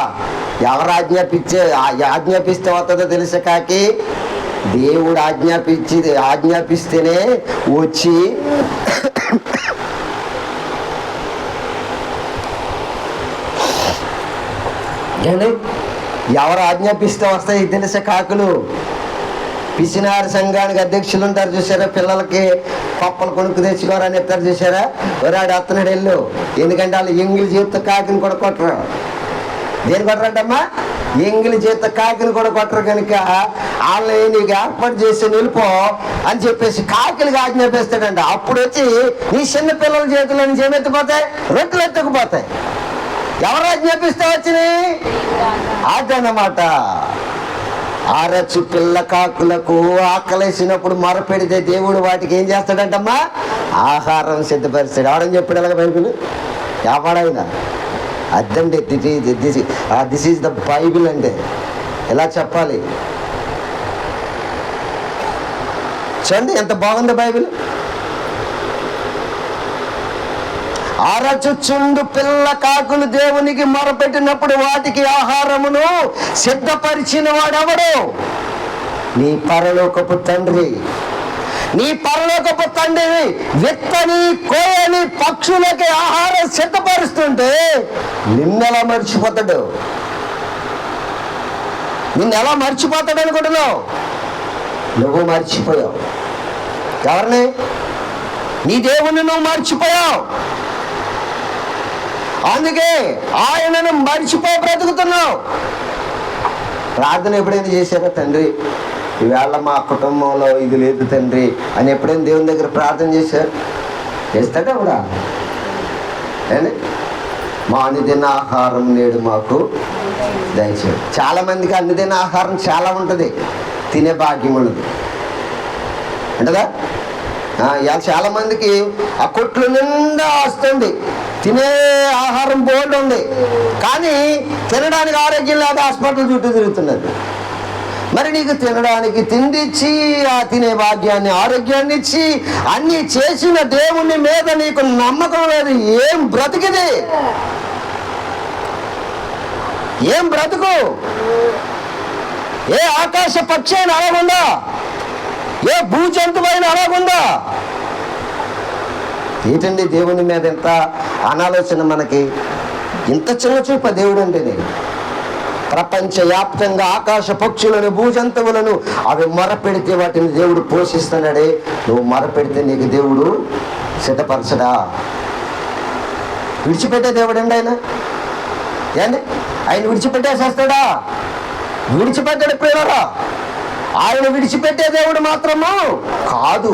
Speaker 2: ఎవరు ఆజ్ఞాపిస్తే వస్తుందో తెలిసే కాకి? దేవుడు ఆజ్ఞాపిస్తేనే వచ్చి ఎవరు ఆజ్ఞాపిస్తే వస్తాయి తెలిసే కాకులు. పిసినారి సంఘానికి అధ్యక్షులు ఉంటారు చూసారా, పిల్లలకి పప్పలు కొనుక్కు తెచ్చుకోరని చెప్తారు చూసారా, ఒరాడు అత్తనాడు వెళ్ళు. ఎందుకంటే వాళ్ళు ఎంగిలి చేతితో కాకిని కూడా కొట్టరు. దేని కొట్టరంటమ్మా? ఎంగిలి చేతితో కాకిని కూడా కొట్టరు. కనుక వాళ్ళని నీకు ఏర్పాటు చేసి నిలిపో అని చెప్పేసి కాకిలికి ఆజ్ఞాపిస్తాడంట. అప్పుడు వచ్చి నీ చిన్న పిల్లల చేతుల నుంచి ఏమెత్తిపోతాయి? రొట్టెలు ఎత్తుకుపోతాయి. ఎవరు ఆజ్ఞాపిస్తే వచ్చినాయి? అదన్నమాట. ఆరచ్చు పిల్ల కాకులకు ఆకలేసినప్పుడు మొరపెడితే దేవుడు వాటికి ఏం చేస్తాడంటమ్మా? ఆహారం సిద్ధపరిస్తాడు. ఎవడని చెప్పాడు అలాగ బైబిల్? ఎవడైనా అద్దండి. దిస్ ఈజ్ ద బైబిల్ అంటే ఎలా చెప్పాలి చూడండి, ఎంత బాగుంది బైబిల్. అరచుచుండు పిల్ల కాకులు దేవునికి మొరపెట్టినప్పుడు వాటికి ఆహారమును సిద్ధపరిచిన వాడెవడు? నీ పరలోకపు తండ్రి. నీ పరలోకపు తండ్రి విత్తని కోయని పక్షులకి ఆహారం సిద్ధపరుస్తుంటే నిన్నెలా మర్చిపోతాడు? నిన్నెలా మర్చిపోతాడు అనుకుంటున్నావు? నువ్వు మర్చిపోయావు. ఎవరిని? నీ దేవుని నువ్వు మర్చిపోయావు. అందుకే ఆయనను మర్చిపోయి బ్రతుకుతున్నావు. ప్రార్థన ఎప్పుడైనా చేశారా? తండ్రి ఈవేళ మా కుటుంబంలో ఇది లేదు తండ్రి అని ఎప్పుడైనా దేవుని దగ్గర ప్రార్థన చేశారు? చేస్తాడా కూడా? మా అనుదిన ఆహారం నేడు మాకు దయచేయండి. చాలా మందికి అనుదిన ఆహారం చాలా ఉంటుంది, తినే భాగ్యం ఉండదు అంటదా? ఇవాళ చాలా మందికి ఆ కొట్లు నిండా వస్తుంది, తినే ఆహారం బోల్డ్ ఉంది, కానీ తినడానికి ఆరోగ్యం లేక హాస్పిటల్ చుట్టూ తిరుగుతున్నది. మరి నీకు తినడానికి తిండి ఇచ్చి, ఆ తినే భాగ్యాన్ని ఆరోగ్యాన్ని ఇచ్చి అన్ని చేసిన దేవుని మీద నీకు నమ్మకం లేదు. ఏం బ్రతికిది? ఏం బ్రతుకు? ఏ ఆకాశ పక్షి అయినా అలాగుందా? ఏ భూజంతువైనా అలాగుందా? ఏంటండి దేవుని మీద ఎంత అనాలోచన మనకి? ఇంత చిన్న చూప దేవుడు అంటే నేను ప్రపంచవ్యాప్తంగా ఆకాశ పక్షులను భూజంతువులను అవి మొరపెడితే వాటిని దేవుడు పోషిస్తున్నాడే. నువ్వు మొరపెడితే నీకు దేవుడు సిద్ధపరచడా? విడిచిపెట్టే దేవుడు అండి ఆయన. ఏండి ఆయన విడిచిపెట్టేసేస్తాడా? విడిచిపెట్టాడు ప్రియులారా. ఆయన విడిచిపెట్టే దేవుడు మాత్రము కాదు.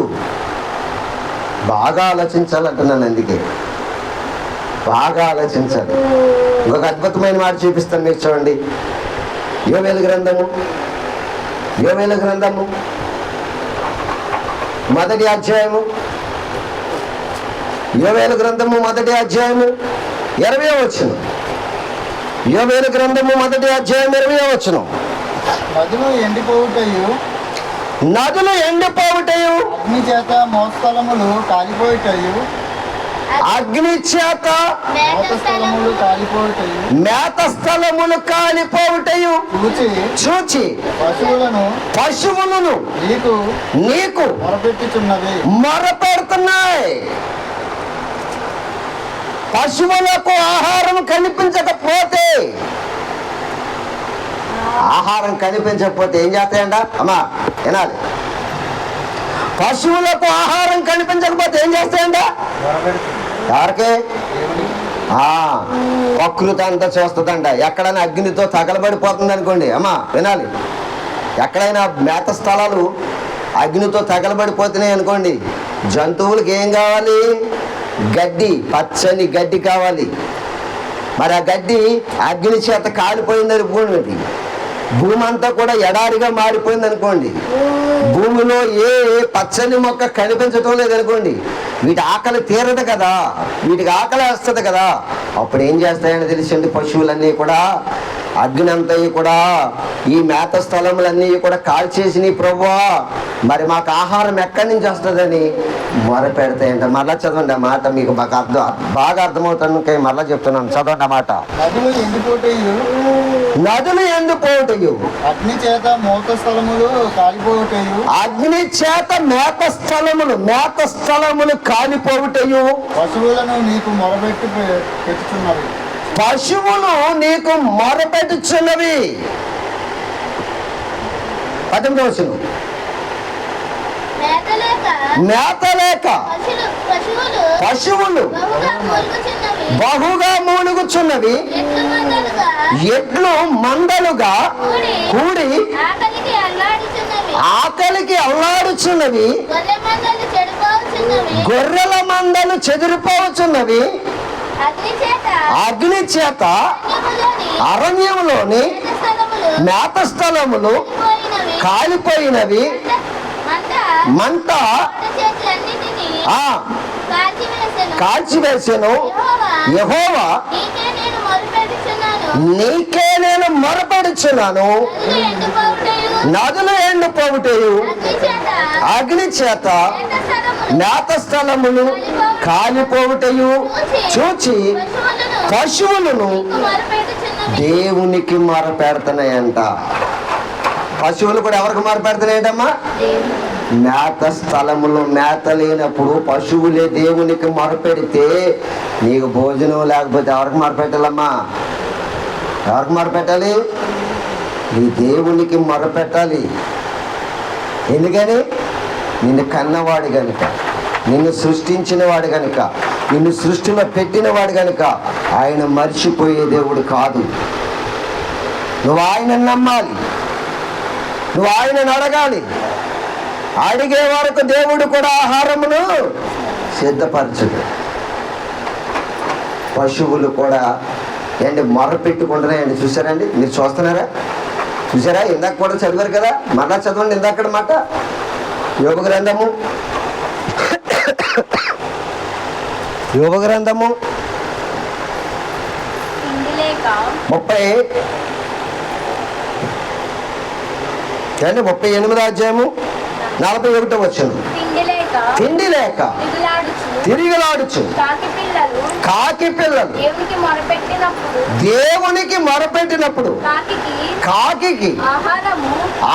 Speaker 2: బాగా ఆలోచించాలంటున్నాను, అందుకే బాగా ఆలోచించాలి. ఇంకొక అద్భుతమైన మాట చూపిస్తాను మీకు, చూడండి. యోవేలు గ్రంథము మొదటి అధ్యాయము, యోవేలు గ్రంథము మొదటి అధ్యాయము 20వ వచనం. యోవేలు గ్రంథము మొదటి అధ్యాయం 20వ వచనం.
Speaker 3: నదులు ఎండిపోవుటయు, అగ్ని చేత మోస్తలములు కాలిపోయిటయు,
Speaker 2: మేత స్థలములు కాలిపోవుటయు చూచి పశువులను నీకు మొరపెడుతున్నాయి. పశువులకు ఆహారం కనిపించకపోతే ఏం చేస్తాయంట? అమ్మా వినాలి. పశువులకు ఆహారం కనిపించకపోతే ఏం చేస్తాయంట? ఎవరికి? ప్రకృతి అంతా చూస్తుందంట. ఎక్కడైనా అగ్నితో తగలబడిపోతుంది అనుకోండి, అమ్మా వినాలి. ఎక్కడైనా మేత స్థలాలు అగ్నితో తగలబడిపోతున్నాయి అనుకోండి, జంతువులకి ఏం కావాలి? గడ్డి, పచ్చని గడ్డి కావాలి. మరి ఆ గడ్డి అగ్ని చేత కాలిపోయింది అనుకోండి, భూమి అంతా కూడా ఎడారిగా మారిపోయింది అనుకోండి, భూమిలో ఏ పచ్చని మొక్క కనిపించటం లేదనుకోండి, వీటి ఆకలి తీరదు కదా, వీటికి ఆకలి వేస్తుంది కదా. అప్పుడు ఏం చేస్తాయని తెలిసింది? పశువులన్నీ కూడా అగ్ని అంతా కూడా ఈ మేత స్థలములన్నీ కూడా కాల్చేసినాయి ప్రభువా, మరి మాకు ఆహారం ఎక్కడి నుంచి వస్తుందని మొరపెడతాయంట. మరలా చదవండి ఆ మాట, మీకు బాగా అర్థమవుతాను. మరలా చెప్తున్నాను, చదవండి ఆ మాట. నదులు ఎండిపోవుటయు,
Speaker 3: అగ్ని చేత మేత స్థలములు కాలిపోవుటయు, పశువులను నీకు మొరపెట్టుచున్నవి. 18వ వచనం. మేత లేక పశువులు బహుగా మూలుగుచున్నవి, ఎడ్లు మందలుగా కూడి ఆకలికి అల్లాడుచున్నవి, గొర్రెల మందలు చెదిరిపోవచ్చున్నవి. అగ్ని చేత అరణ్యములోని మేత స్థలములు కాలిపోయినవి. మంట కాల్చివేసెను. యెహోవా నీకే నేను మొరపెడుచున్నాను. నదులు ఎండిపోవుటయు, అగ్ని చేత మేత స్థలములు కాలిపోవుటయు చూచి పశువులను
Speaker 2: దేవునికి మొరపెడుతున్నాయంట. పశువులు కూడా ఎవరికి మొరపెడుతున్నాయంటమ్మా? మేత స్థలములో మేత లేనప్పుడు పశువులే దేవునికి మొరపెడితే నీకు భోజనం లేకపోతే ఎవరికి మొరపెట్టాలమ్మా? ఎవరికి మొరపెట్టాలి? నీ దేవునికి మొరపెట్టాలి. ఎందుకని? నిన్ను కన్నవాడు గనుక, నిన్ను సృష్టించిన వాడు గనుక, నిన్ను సృష్టిలో పెట్టినవాడు గనుక ఆయన మర్చిపోయే దేవుడు కాదు. నువ్వు ఆయన నమ్మాలి, నువ్వు ఆయనను అడగాలి. అడిగే వరకు దేవుడు కూడా ఆహారమును సిద్ధపరచడు. పశువులు కూడా ఏంటి మొరపెట్టుకుంటున్నాయండి. చూసారండి? మీరు చూస్తున్నారా? చూసారా? ఇందాక కూడా చదివారు కదా, మళ్ళా చదవండి ఇందాక మాట. యోగ గ్రంథము 38వ అధ్యాయము 41వ వచనం. తిండి లేక తిరిగిలాడుచు కాకి పిల్లలు దేవునికి మొరపెట్టినప్పుడు కాకి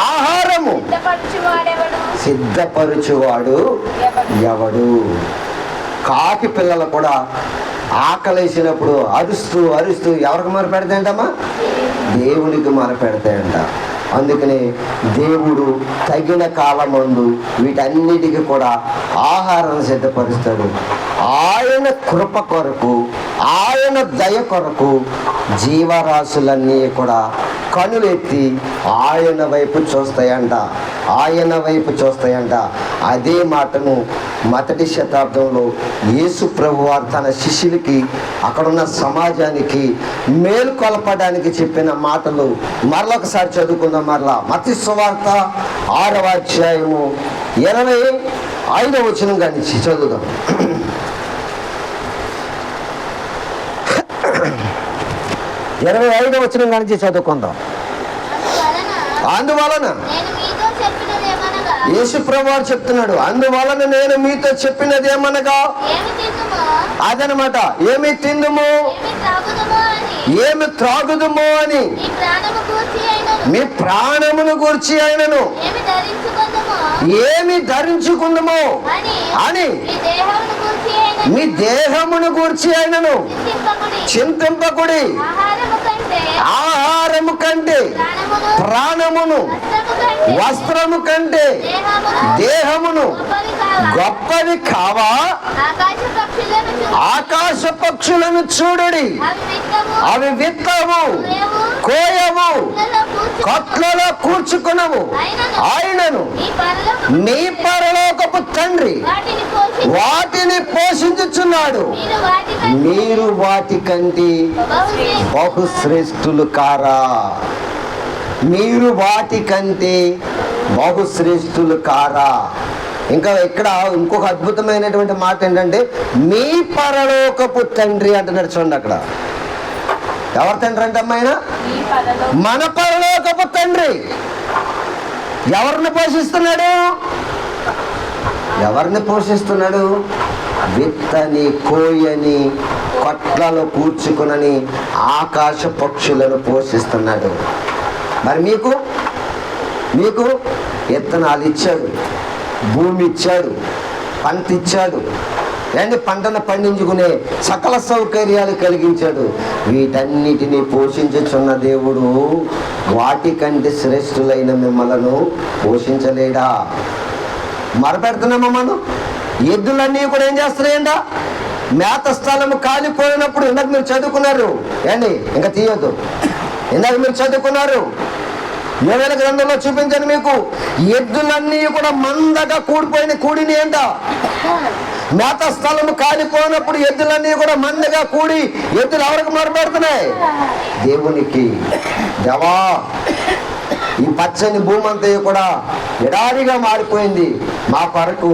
Speaker 2: ఆహారము సిద్ధపరచువాడు ఎవడు? కాకి పిల్లలు కూడా ఆకలేసినప్పుడు అరుస్తూ అరుస్తూ ఎవరికి మొరపెడతాయంటమ్మా? దేవునికి మొరపెడతాయంట. అందుకని దేవుడు తగిన కాలమందు వీటన్నిటికీ కూడా ఆహారం సిద్ధపరుస్తాడు. ఆయన కృప కొరకు, ఆయన దయ కొరకు జీవరాశులన్నీ కూడా కనులెత్తి ఆయన వైపు చూస్తాయంట, ఆయన వైపు చూస్తాయంట. అదే మాటను మొదటి శతాబ్దంలో యేసు ప్రభువారు తన శిష్యులకి, అక్కడున్న సమాజానికి మేల్కొల్పడానికి చెప్పిన మాటలు మరొకసారి చదువుకుందాం. మరలా మత్తయి సువార్త 6వ అధ్యాయము 25వ వచనం కానీ చదువుదాం. 25వ వచనం కానీ చదువుకుందాం. అందువలన యేసు ప్రభువారు చెప్తున్నాడు, అందువలన నేను మీతో చెప్పినది ఏమనగా అదనమాట, ఏమి తిందుము ఏమి త్రాగుదుమో అని, మీ ప్రాణమును గూర్చి అయినను ఏమి ధరించుకుందుమో అని, మీ దేహమును గూర్చి అయినను చింతింపకుడి. ఆహారము కంటే ప్రాణమును, వస్త్రము కంటే దేహమును గొప్పవి కావా? ఆకాశ పక్షులను చూడుడి, అవి విత్తవు, కోయవు, కొట్లలో కూర్చుకునవు, ఆయనను మీ పరలోకపు తండ్రి వాటిని పోషించుచున్నాడు. మీరు వాటి కంటే బహుశ్రేష్ఠులు కారా? మీరు వాటి కంటే బహుశ్రేష్ఠులు కారా? ఇంకా ఇక్కడ ఇంకొక అద్భుతమైనటువంటి మాట ఏంటంటే, మీ పరలోకపు తండ్రి అంటున్నాడు. చూడండి, అక్కడ ఎవరి తండ్రి అంటే అమ్మాయినా? మన పరలోకపు తండ్రి. ఎవరిని పోషిస్తున్నాడు? ఎవరిని పోషిస్తున్నాడు? విత్తని, కోయని, కొట్లలో కూర్చుకునని ఆకాశ పక్షులను పోషిస్తున్నాడు. మరి మీకు విత్తనాలు ఇచ్చాడు, భూమి ఇచ్చాడు, పంట ఇచ్చాడు, అండ్ పంటను పండించుకునే సకల సౌకర్యాలు కలిగించాడు. వీటన్నిటిని పోషించుచున్న దేవుడు వాటికంటే శ్రేష్ఠులైన మిమ్మలను పోషించలేడా? మొరపెడుతున్నామా మనం? ఎద్దులన్నీ కూడా ఏం చేస్తున్నాయంట? మేత స్థలము కాలిపోయినప్పుడు ఇందాక మీరు చదువుకున్నారు ఏండి, ఇంకా తీయొద్దు. ఇందాక మీరు చదువుకున్నారు, యోవేలు గ్రంథంలో చూపించాను మీకు. ఎద్దులన్నీ కూడా మందగా కూడిని ఏంట? మేత స్థలము కాలిపోయినప్పుడు ఎద్దులన్నీ కూడా మందగా కూడి ఎద్దులు ఎవరికి మొరపెడుతున్నాయి? దేవునికి. దేవా, ఈ పచ్చని భూమి అంతా కూడా ఎడారిగా మారిపోయింది, మా కొరకు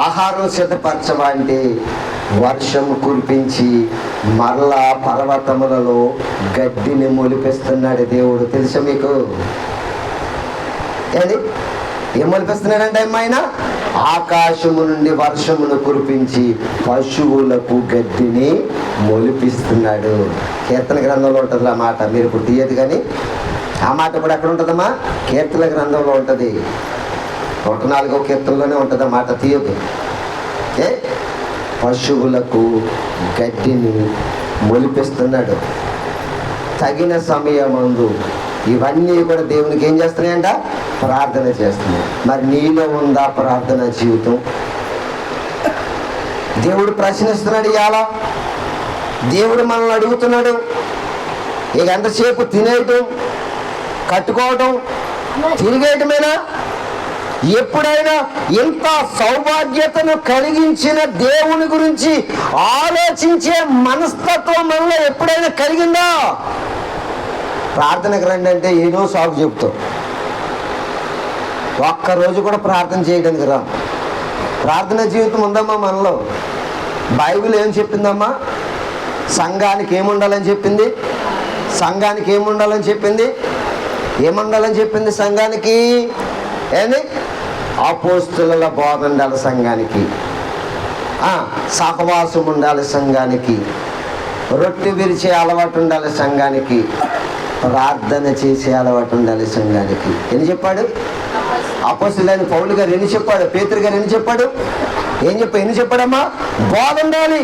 Speaker 2: ఆహారం సిద్ధపరచవా అంటే వర్షం కురిపించి మరలా పర్వతములలో గడ్డిని మొలిపిస్తున్నాడు దేవుడు. తెలుసా మీకు? ఏం మొలిపిస్తున్నాడంటే ఆయన ఆకాశము నుండి వర్షమును కురిపించి పశువులకు గడ్డిని మొలిపిస్తున్నాడు. కీర్తన గ్రంథంలో ఉంటుంది ఆ మాట, మీరు ఇప్పుడు తీయదు కానీ ఆ మాట కూడా ఎక్కడ ఉంటుందమ్మా? కీర్తన గ్రంథంలో ఉంటుంది. 104వ కీర్తనలోనే ఉంటుంది ఆ మాట, తీయదు. పశువులకు గడ్డిని మొలిపిస్తున్నాడు తగిన సమయమందు. ఇవన్నీ కూడా దేవునికి ఏం చేస్తున్నాయంట? ప్రార్థన చేస్తున్నాయి. మరి నీలో ఉందా ప్రార్థన జీవితం? దేవుడు ప్రశ్నిస్తున్నాడు ఇవాళ. దేవుడు మనల్ని అడుగుతున్నాడు. ఇక ఎంతసేపు తినేయటం, కట్టుకోవటం, తిరిగేయటమేనా? ఎప్పుడైనా ఇంత సౌభాగ్యతను కలిగించిన దేవుని గురించి ఆలోచించే మనస్తత్వం మనలో ఎప్పుడైనా కలిగిందా? ప్రార్థనకు రండి అంటే ఏదో సాగు చెప్తాం. ఒక్కరోజు కూడా ప్రార్థన చేయడానికి రా. ప్రార్థన జీవితం ఉందమ్మా మనలో? బైబిల్ ఏం చెప్పిందమ్మా? సంఘానికి ఏముండాలని చెప్పింది? సంఘానికి ఏముండాలని చెప్పింది? ఏముండాలని చెప్పింది సంఘానికి? ఏంది? అపోస్తుల బోధ ఉండాలి సంఘానికి, సహవాసం ఉండాలి సంఘానికి, రొట్టె విరిచే అలవాటు ఉండాలి సంఘానికి, ప్రార్థన చేసే అలవాటు ఉండాలి సంఘానికి. ఎన్ని చెప్పాడు? అపోస్తులైన పౌలు గారు ఎన్ని చెప్పాడు? పేతురు గారు ఎన్ని చెప్పాడు? ఎన్ని చెప్పాడమ్మా? బోధ ఉండాలి,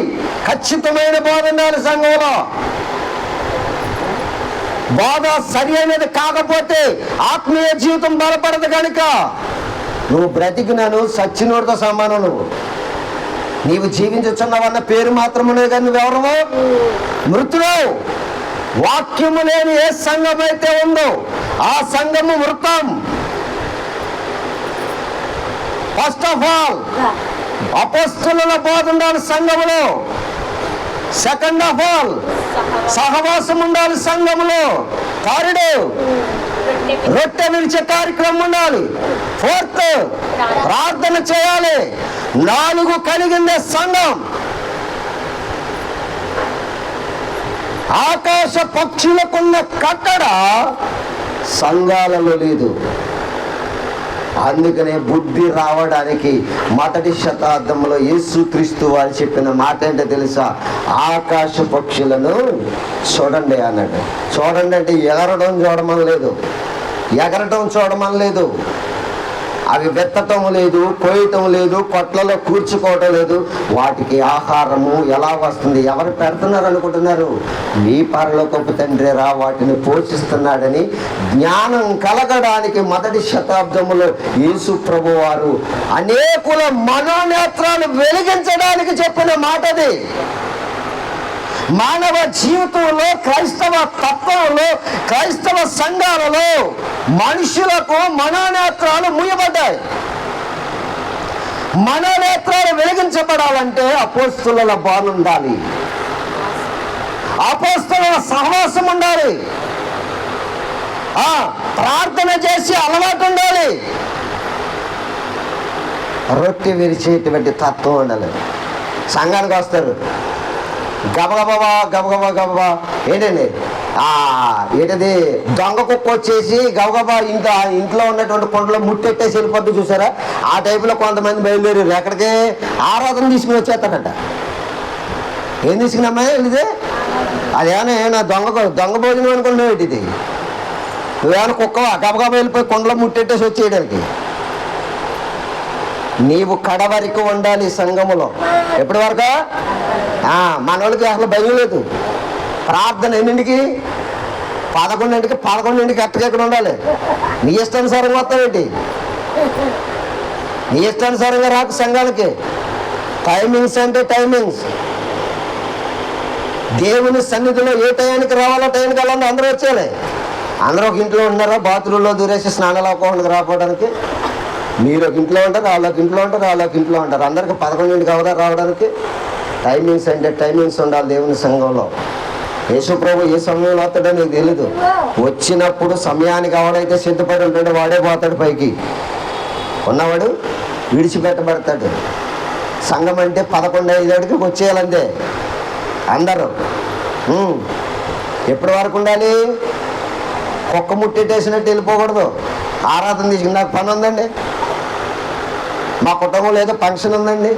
Speaker 2: ఖచ్చితమైన బోధ ఉండాలి సంఘంలో. బోధ సరి అయినది కాకపోతే ఆత్మీయ జీవితం బలపడదు. కనుక నువ్వు బ్రతికినాను సచ్చినోడితో సమానం. నీవు జీవించుచున్నావన్న పేరు మాత్రమే కానీ నువ్వెవరవు? మృతుడవు. వాక్యము లేని ఏ సంఘం అయితే ఉందో ఆ సంఘము మృతం. ఫస్ట్ ఆఫ్ ఆల్ అపోస్తలుల బోధ ఉండాలి సంఘములో. సెకండ్ ఆఫ్ ఆల్ సహవాసం ఉండాలి సంఘములో. థర్డ్ రొట్టె విరిచే కార్యక్రమం ఉండాలి. ఫోర్త్ ప్రార్థన చేయాలి. 4 కలిగిందే సంఘం. ఆకాశ పక్షులకున్న కట్టడ సంఘాలలో లేదు. అందుకనే బుద్ధి రావడానికి మొదటి శతాబ్దంలో యేసుక్రీస్తు వారు చెప్పిన మాట ఏంటో తెలుసా? ఆకాశ పక్షులను చూడండి అన్నాడు. చూడండి అంటే ఎగరడం చూడమని లేదు, ఎగరటం చూడమని లేదు. అవి వెత్తటం లేదు, కోయటం లేదు, కొట్లలో కూర్చుకోవటం లేదు. వాటికి ఆహారము ఎలా వస్తుంది? ఎవరు పెడుతున్నారు అనుకుంటున్నారు? మీ పరలోకపు తండ్రి రా వాటిని పోషిస్తున్నాడని జ్ఞానం కలగడానికి మొదటి శతాబ్దములో యేసు ప్రభు వారు అనేకుల మనోనేత్రాలు వెలిగించడానికి చెప్పిన మాటది. మానవ జీవితంలో, క్రైస్తవ తత్వంలో, క్రైస్తవ సంఘాలలో మనుషులకు మనోనేత్రాలు మూయబడ్డాయి. మనోనేత్రాలు వెలిగించబడాలంటే అపోస్తలుల బోధ ఉండాలి, అపోస్తలుల సహవాసం ఉండాలి, ప్రార్థన చేసి అలవాటు ఉండాలి, రొట్టె విరిచేటువంటి తత్వం ఉండాలి. సంఘానికి వస్తారు గబగబా గబగబా గబగబా ఏంటండి ఏంటది దొంగ కుక్క వచ్చేసి గబగబా ఇంట్లో ఉన్నటువంటి కొండలో ముట్టెట్టేసి వెళ్ళిపోద్దు చూసారా? ఆ టైపులో కొంతమంది బయలుదేరారు. ఎక్కడికి? ఆరాధన తీసుకుని వచ్చేస్తారంట. ఏం తీసుకున్నామా ఇది? అదేమన్నా దొంగ భోజనం అనుకున్నావు ఇది? నువ్వేమైనా కుక్కవా గబగబా వెళ్ళిపోయి కొండలో ముట్టెట్టేసి వచ్చేయడానికి? నీవు కడవరకు ఉండాలి సంఘములో. ఎప్పటి వరకు? మనోళ్ళకి అసలు భయం లేదు. ప్రార్థన ఎన్నింటికి? 11ంటికి. 11ంటికి ఎక్కడ ఉండాలి? నీ ఇష్టానుసారంగా వస్తావేంటి? నీ ఇష్టానుసారంగా రాకు సంఘాలకి. టైమింగ్స్ అంటే టైమింగ్స్. దేవుని సన్నిధిలో ఏ టైంకి రావాలో టైంకి వెళ్ళాలి. అందరూ వచ్చేయాలి. అందరూ ఒక ఇంట్లో ఉన్నారా? బాత్రూంలో దూరేసి స్నానాలు అవ్వకుండా రావడానికి. మీరు ఒక ఇంట్లో ఉంటారు, వాళ్ళకి ఇంట్లో ఉంటారు, వాళ్ళకి ఇంట్లో ఉంటారు. అందరికి 11ంటికి అవదా రావడానికి? టైమింగ్స్ అంటే టైమింగ్స్ ఉండాలి దేవుని సంఘంలో. యేసు ప్రభు ఏ సమయంలో వస్తాడో నీకు తెలీదు. వచ్చినప్పుడు సమయానికి ఎవడైతే సిద్ధపడి ఉంటాడో వాడే పోతాడు పైకి. ఉన్నవాడు విడిచిపెట్టబడతాడు. సంఘం అంటే 11:05 వచ్చేయాలంతే అందరూ. ఎప్పటి వరకు ఉండాలి? కుక్క ముట్టేటేసినట్టు వెళ్ళిపోకూడదు. ఆరాధన తీసుకుని నాకు పని ఉందండి, మా కుటుంబంలో ఏదో ఫంక్షన్ ఉందండి,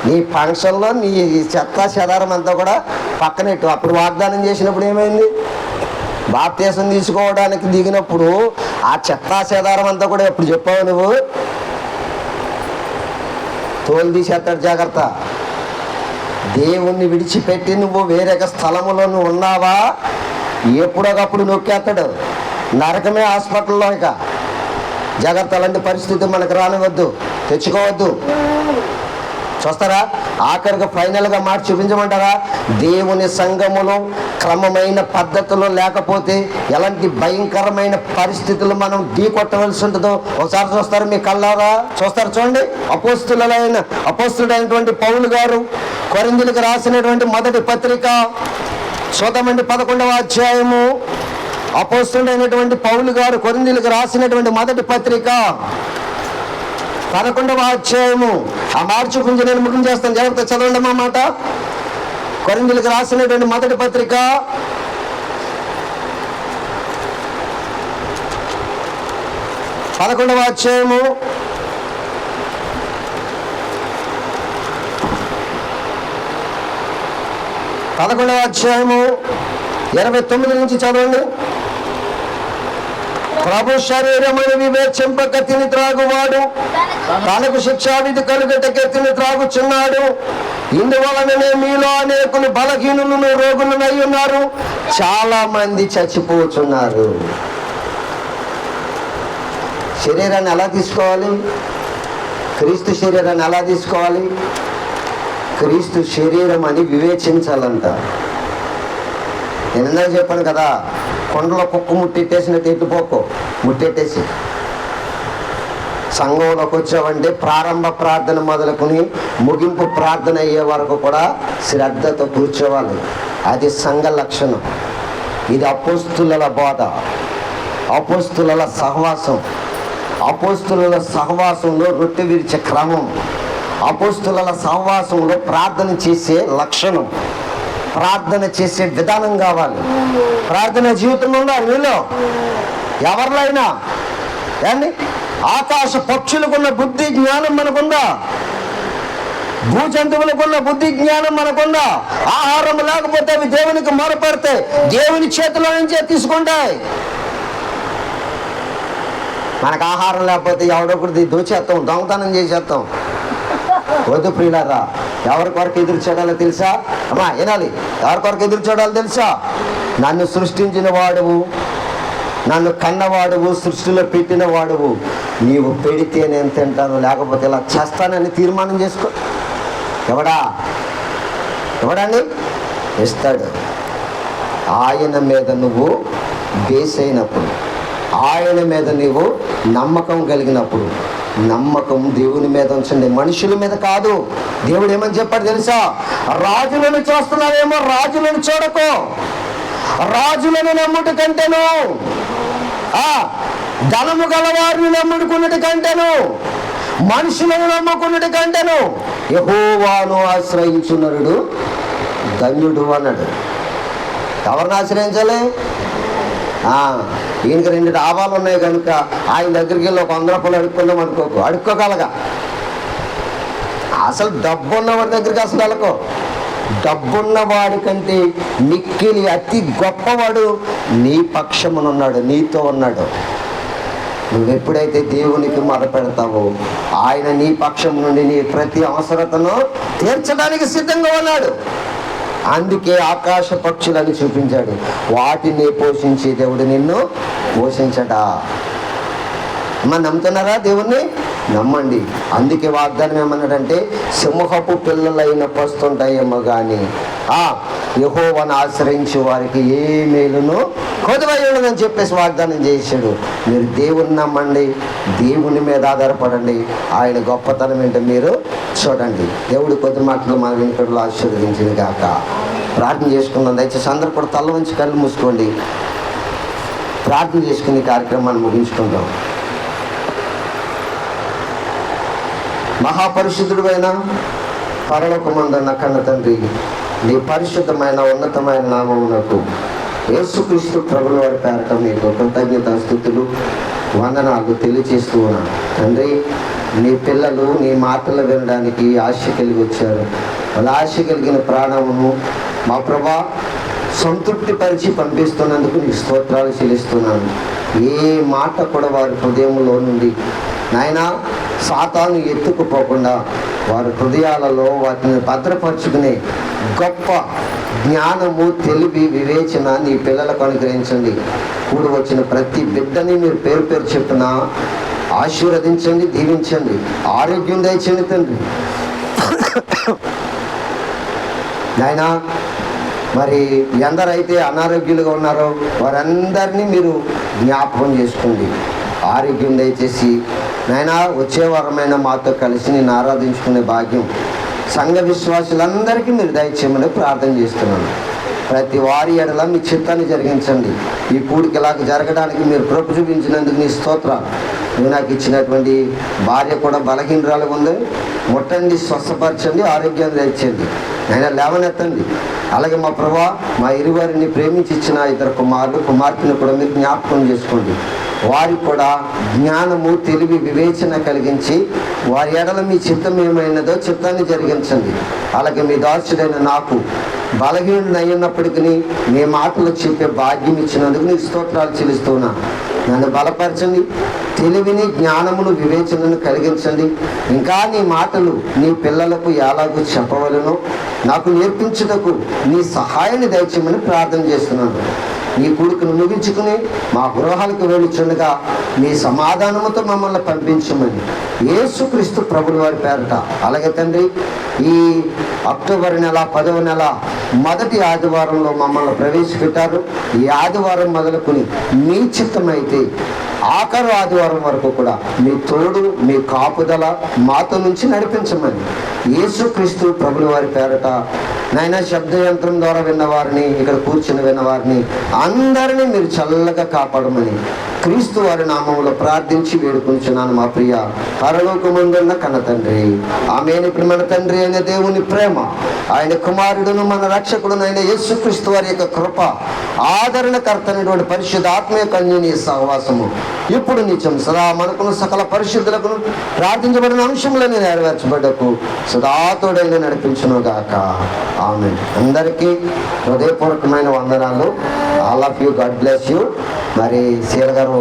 Speaker 2: నీ ఫంక్షన్లో నీ చెత్త చెదారం అంతా కూడా పక్కనెట్టు. అప్పుడు వాగ్దానం చేసినప్పుడు ఏమైంది? బాప్తీసం తీసుకోవడానికి దిగినప్పుడు ఆ చెత్త చెదారం అంతా కూడా ఎప్పుడు చెప్పావు నువ్వు? తోలు తీసేస్తాడు, జాగ్రత్త. దేవుణ్ణి విడిచిపెట్టి నువ్వు వేరే స్థలములో నువ్వు ఉన్నావా, ఎప్పుడొకప్పుడు నొక్కేస్తాడు. నరకమే హాస్పిటల్లో. ఇక జాగ్రత్త. అలాంటి పరిస్థితి మనకు రానివద్దు, తెచ్చుకోవద్దు. చూస్తారా? ఆఖరిగా ఫైనల్గా మాట చూపించమంటారా? దేవుని సంఘములో క్రమమైన పద్ధతులు లేకపోతే ఎలాంటి భయంకరమైన పరిస్థితులు మనం ఢీకొట్టవలసి ఉంటుందో ఒకసారి చూస్తారు, మీ కళ్ళారా చూస్తారు. చూడండి, అపోస్తుడైనటువంటి పౌలు గారు కొరింథీయులకు రాసినటువంటి మొదటి పత్రిక చూద్దామండి, 11వ అధ్యాయము. అపోస్తుడైనటువంటి పౌలు గారు కొరింథీయులకు రాసినటువంటి మొదటి పత్రిక 11వ అధ్యాయము. ఆ మార్చి గురించి నేను ముఖ్యం చేస్తాను, జాగ్రత్త చదవండి మా మాట. కొరింథీయులకు రాసినటువంటి మొదటి పత్రిక 11వ అధ్యాయము 29 నుంచి చదవండి. ప్రభు శరీరమని వివేచింపక తిని త్రాగువాడు తనకు శిక్షావిధి కలుగటకే తిని త్రాగుచున్నాడు. ఇందువలననే మీలో అనేకులు బలహీనులను రోగులనై ఉన్నారు, చాలా మంది చచ్చిపోతున్నారు. శరీరాన్ని ఎలా తీసుకోవాలి? క్రీస్తు శరీరాన్ని ఎలా తీసుకోవాలి? క్రీస్తు శరీరం అని వివేచించాలంట. నేను ఇందాక చెప్పాను కదా, కొండలో కుక్క ముట్టెట్టేసినట్టు ఎత్తుపోకు, ముట్టెట్టేసి సంఘంలోకి వచ్చావంటే ప్రారంభ ప్రార్థన మొదలుకొని ముగింపు ప్రార్థన అయ్యే వరకు కూడా శ్రద్ధతో కూర్చోవాలి. అది సంఘ లక్షణం. ఇది అపోస్తుల బోధ, అపోస్తుల సహవాసం, అపోస్తుల సహవాసంలో రొట్టె విరిచే క్రమం, అపోస్తుల సహవాసంలో ప్రార్థన చేసే లక్షణం, ప్రార్థన చేసే విధానం కావాలి. ప్రార్థన జీవితం ఉందా నీలో? ఎవరిలో అయినా కానీ ఆకాశ పక్షులకున్న బుద్ధి జ్ఞానం మనకుందా? భూజంతువులకున్న బుద్ధి జ్ఞానం మనకుందా? ఆహారం లేకపోతే అవి దేవునికి మొరపెడితే దేవుని చేతిలో నుంచే తీసుకుంటాయి. మనకు ఆహారం లేకపోతే ఎవడొకటి దోచేస్తాం, దొంగతనం చేసేస్తాం. వద్దు ప్రియులారా, ఎవరి కొరకు ఎదురు చూడాలో తెలుసా? అమ్మా వినాలి, ఎవరి కొరకు ఎదురు చూడాలో తెలుసా? నన్ను సృష్టించిన వాడువు, నన్ను కన్నవాడువు, సృష్టిలో పెట్టిన వాడువు, నీవు పెడితే నేను తింటాను, లేకపోతే ఇలా చేస్తానని తీర్మానం చేసుకో. ఎవడండి ఇస్తాడు? ఆయన మీద నువ్వు బేస్ అయినప్పుడు, ఆయన మీద నీవు నమ్మకం కలిగినప్పుడు. నమ్మకం దేవుని మీద ఉంచండి, మనుషుల మీద కాదు. దేవుడు ఏమని చెప్పాడు తెలుసా? రాజులను చూస్తున్నావేమో, రాజులను చూడకు. రాజులను నమ్ముట కంటేను, ధనము గలవారిని నమ్ముకున్నటి కంటేను, మనుషులను నమ్ముకున్నటి కంటేను యెహోవాను ఆశ్రయించున్నరుడు ధన్యుడు అన్నాడు. ఎవరిని ఆశ్రయించాలి? ఈయనకి 2 డాబాలు ఉన్నాయి కనుక ఆయన దగ్గరికి వెళ్ళి ఒక 100 రూపాయలు అడుక్కుందాం అనుకోకు, అడుక్కోగలగా. అసలు డబ్బున్నవాడి దగ్గరికి అసలు వెళ్ళకో. డబ్బున్నవాడి కంటే మిక్కిలి అతి గొప్పవాడు నీ పక్షమునున్నాడు, నీతో ఉన్నాడు. నువ్వెప్పుడైతే దేవునికి మొరపెడతావో ఆయన నీ పక్షం నుండి నీ ప్రతి అవసరతను తీర్చడానికి సిద్ధంగా ఉన్నాడు. అందుకే ఆకాశ పక్షులని చూపించాడు. వాటిని పోషించే దేవుడు నిన్ను పోషించడా? మరి నమ్ముతున్నారా దేవుణ్ణి? నమ్మండి. అందుకే వాగ్దానం ఏమన్నాడంటే, సింహపు పిల్లలైన పస్తుంటాయేమో కానీ యెహోవాను ఆశ్రయించే వారికి ఏ మేలును కొదువై ఉండదని చెప్పేసి వాగ్దానం చేశాడు. మీరు దేవుని నమ్మండి, దేవుని మీద ఆధారపడండి, ఆయన గొప్పతనం ఏంటో మీరు చూడండి. దేవుడు కొద్ది మాటలు మన వెనుకల్లో ఆశీర్వదించింది కాక. ప్రార్థన చేసుకుందాం. దయచేసి అందరూ కూడా తల వంచి కళ్ళు మూసుకోండి. ప్రార్థన చేసుకుని కార్యక్రమాన్ని ముగించుకుందాం. మహాపరిశుద్ధుడైన పరలోకమందున్న కన్న తండ్రి, నీ పరిశుద్ధమైన ఉన్నతమైన నామమునకు యేసుక్రీస్తు ప్రభుల వారి పేరట మీకు కృతజ్ఞతాస్తుతులు వందనాలు తెలియజేస్తూ ఉన్నాను తండ్రి. నీ పిల్లలు నీ మాటలు వినడానికి ఆశ కలిగి వచ్చారు. వాళ్ళ ఆశ కలిగిన ప్రాణమును మా ప్రభా సంతృప్తి పరిచి పంపిస్తున్నందుకు నీకు స్తోత్రాలు చెల్లిస్తున్నాను. ఏ మాట కూడా వారి హృదయంలో నుండి నాయన సాతాను ఎత్తుకుపోకుండా వారి హృదయాలలో వాటిని భద్రపరుచుకునే గొప్ప జ్ఞానము, తెలివి, వివేచన నీ పిల్లలకు అనుగ్రహించండి. కూడి వచ్చిన ప్రతి బిడ్డని మీరు పేరు పేరు చెప్పిన ఆశీర్వదించండి, దీవించండి, ఆరోగ్యం దయచేయండి తండ్రి. నాయనా మరి ఎందరైతే అనారోగ్యులుగా ఉన్నారో వారందరినీ మీరు జ్ఞాపకం చేసుకోండి, ఆరోగ్యం దయచేసి నాయనా వచ్చే వారమైన మాతో కలిసి నేను ఆరాధించుకునే భాగ్యం సంఘ విశ్వాసులందరికీ మీరు దయచేయమని ప్రార్థన చేస్తున్నాను. ప్రతి వారి ఎడల మీ చిత్తాన్ని జరిగించండి. ఈ కూడికి ఇలాగ జరగడానికి మీరు కృప చూపించినందుకు నీ స్తోత్రాలు. నువ్వు నాకు ఇచ్చినటువంటి భార్య కూడా బలహీనరాలుగా ఉంది, ముట్టండి, స్వస్థపరచండి, ఆరోగ్యాన్ని దయచేయండి, ఆయన లేవనెత్తండి. అలాగే మా ప్రభా మా ఇరువారిని ప్రేమించి ఇచ్చిన ఇద్దరు కుమార్తెను కూడా మీరు జ్ఞాపకం చేసుకోండి. వారికి కూడా జ్ఞానము, తెలివి, వివేచన కలిగించి వారి ఎడల మీ చిత్తం ఏమైనదో చిత్తాన్ని జరిగించండి. అలాగే మీ దాసుడైన నాకు బలహీనుడు అయినప్పటికీ మీ మాటలు చెప్పే భాగ్యం ఇచ్చినందుకు నీకు స్తోత్రాలు చెల్లిస్తున్నా. నన్ను బలపరచండి, తెలివిని, జ్ఞానమును, వివేచనను కలిగించండి. ఇంకా నీ మాటలు నీ పిల్లలకు ఎలాగూ చెప్పవలనో నాకు నేర్పించుటకు నీ సహాయాన్ని దయచేయమని ప్రార్థన చేస్తున్నాను. నీ కొడుకును ముగించుకుని మా గృహాలకు వెళ్ళుచుండగా నీ సమాధానముతో మమ్మల్ని పంపించమని యేసుక్రీస్తు ప్రభుని వారి పేరట. అలాగే తండ్రి, ఈ అక్టోబర్ నెల 10వ నెల మొదటి ఆదివారంలో మమ్మల్ని ప్రవేశపెట్టారు. ఈ ఆదివారం మొదలుకొని మీ చిత్తమైతే ఆఖరు ఆదివారం వరకు కూడా మీ తోడు, మీ కాపుదల మాతో నుంచి నడిపించమని యేసుక్రీస్తు ప్రభుని వారి పేరట నాయన శబ్దయంత్రం ద్వారా విన్నవారిని, ఇక్కడ కూర్చుని విన్నవారిని అందరినీ మీరు చల్లగా కాపాడమని క్రీస్తు వారి నామములో ప్రార్థించి వేడుకుంటున్నాను మా ప్రియ పరలోకమందున్న కన్న తండ్రి. ఆమేను. ఇప్పుడు మన తండ్రి అయిన దేవుని ప్రేమ, ఆయన కుమారుడును మన రక్షకుడును అయిన యేసుక్రీస్తు వారి యొక్క కృప, ఆదరణకర్త అయినటువంటి పరిశుద్ధ ఆత్మీయ కన్యని సహవాసము ఇప్పుడు నిత్యం సదా మనకును సకల పరిశుద్ధులకు ప్రార్థించబడిన అంశంలోనే నెరవేర్చబడ్డకు సదాతోడైన నడిపించును గాక. ఆమేన్. అందరికీ హృదయపూర్వకమైన వందనాలు. All of you, God bless you. మరి సీల గారు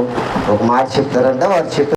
Speaker 2: ఒక మాట చెప్తారంటే వారు చెప్పారు.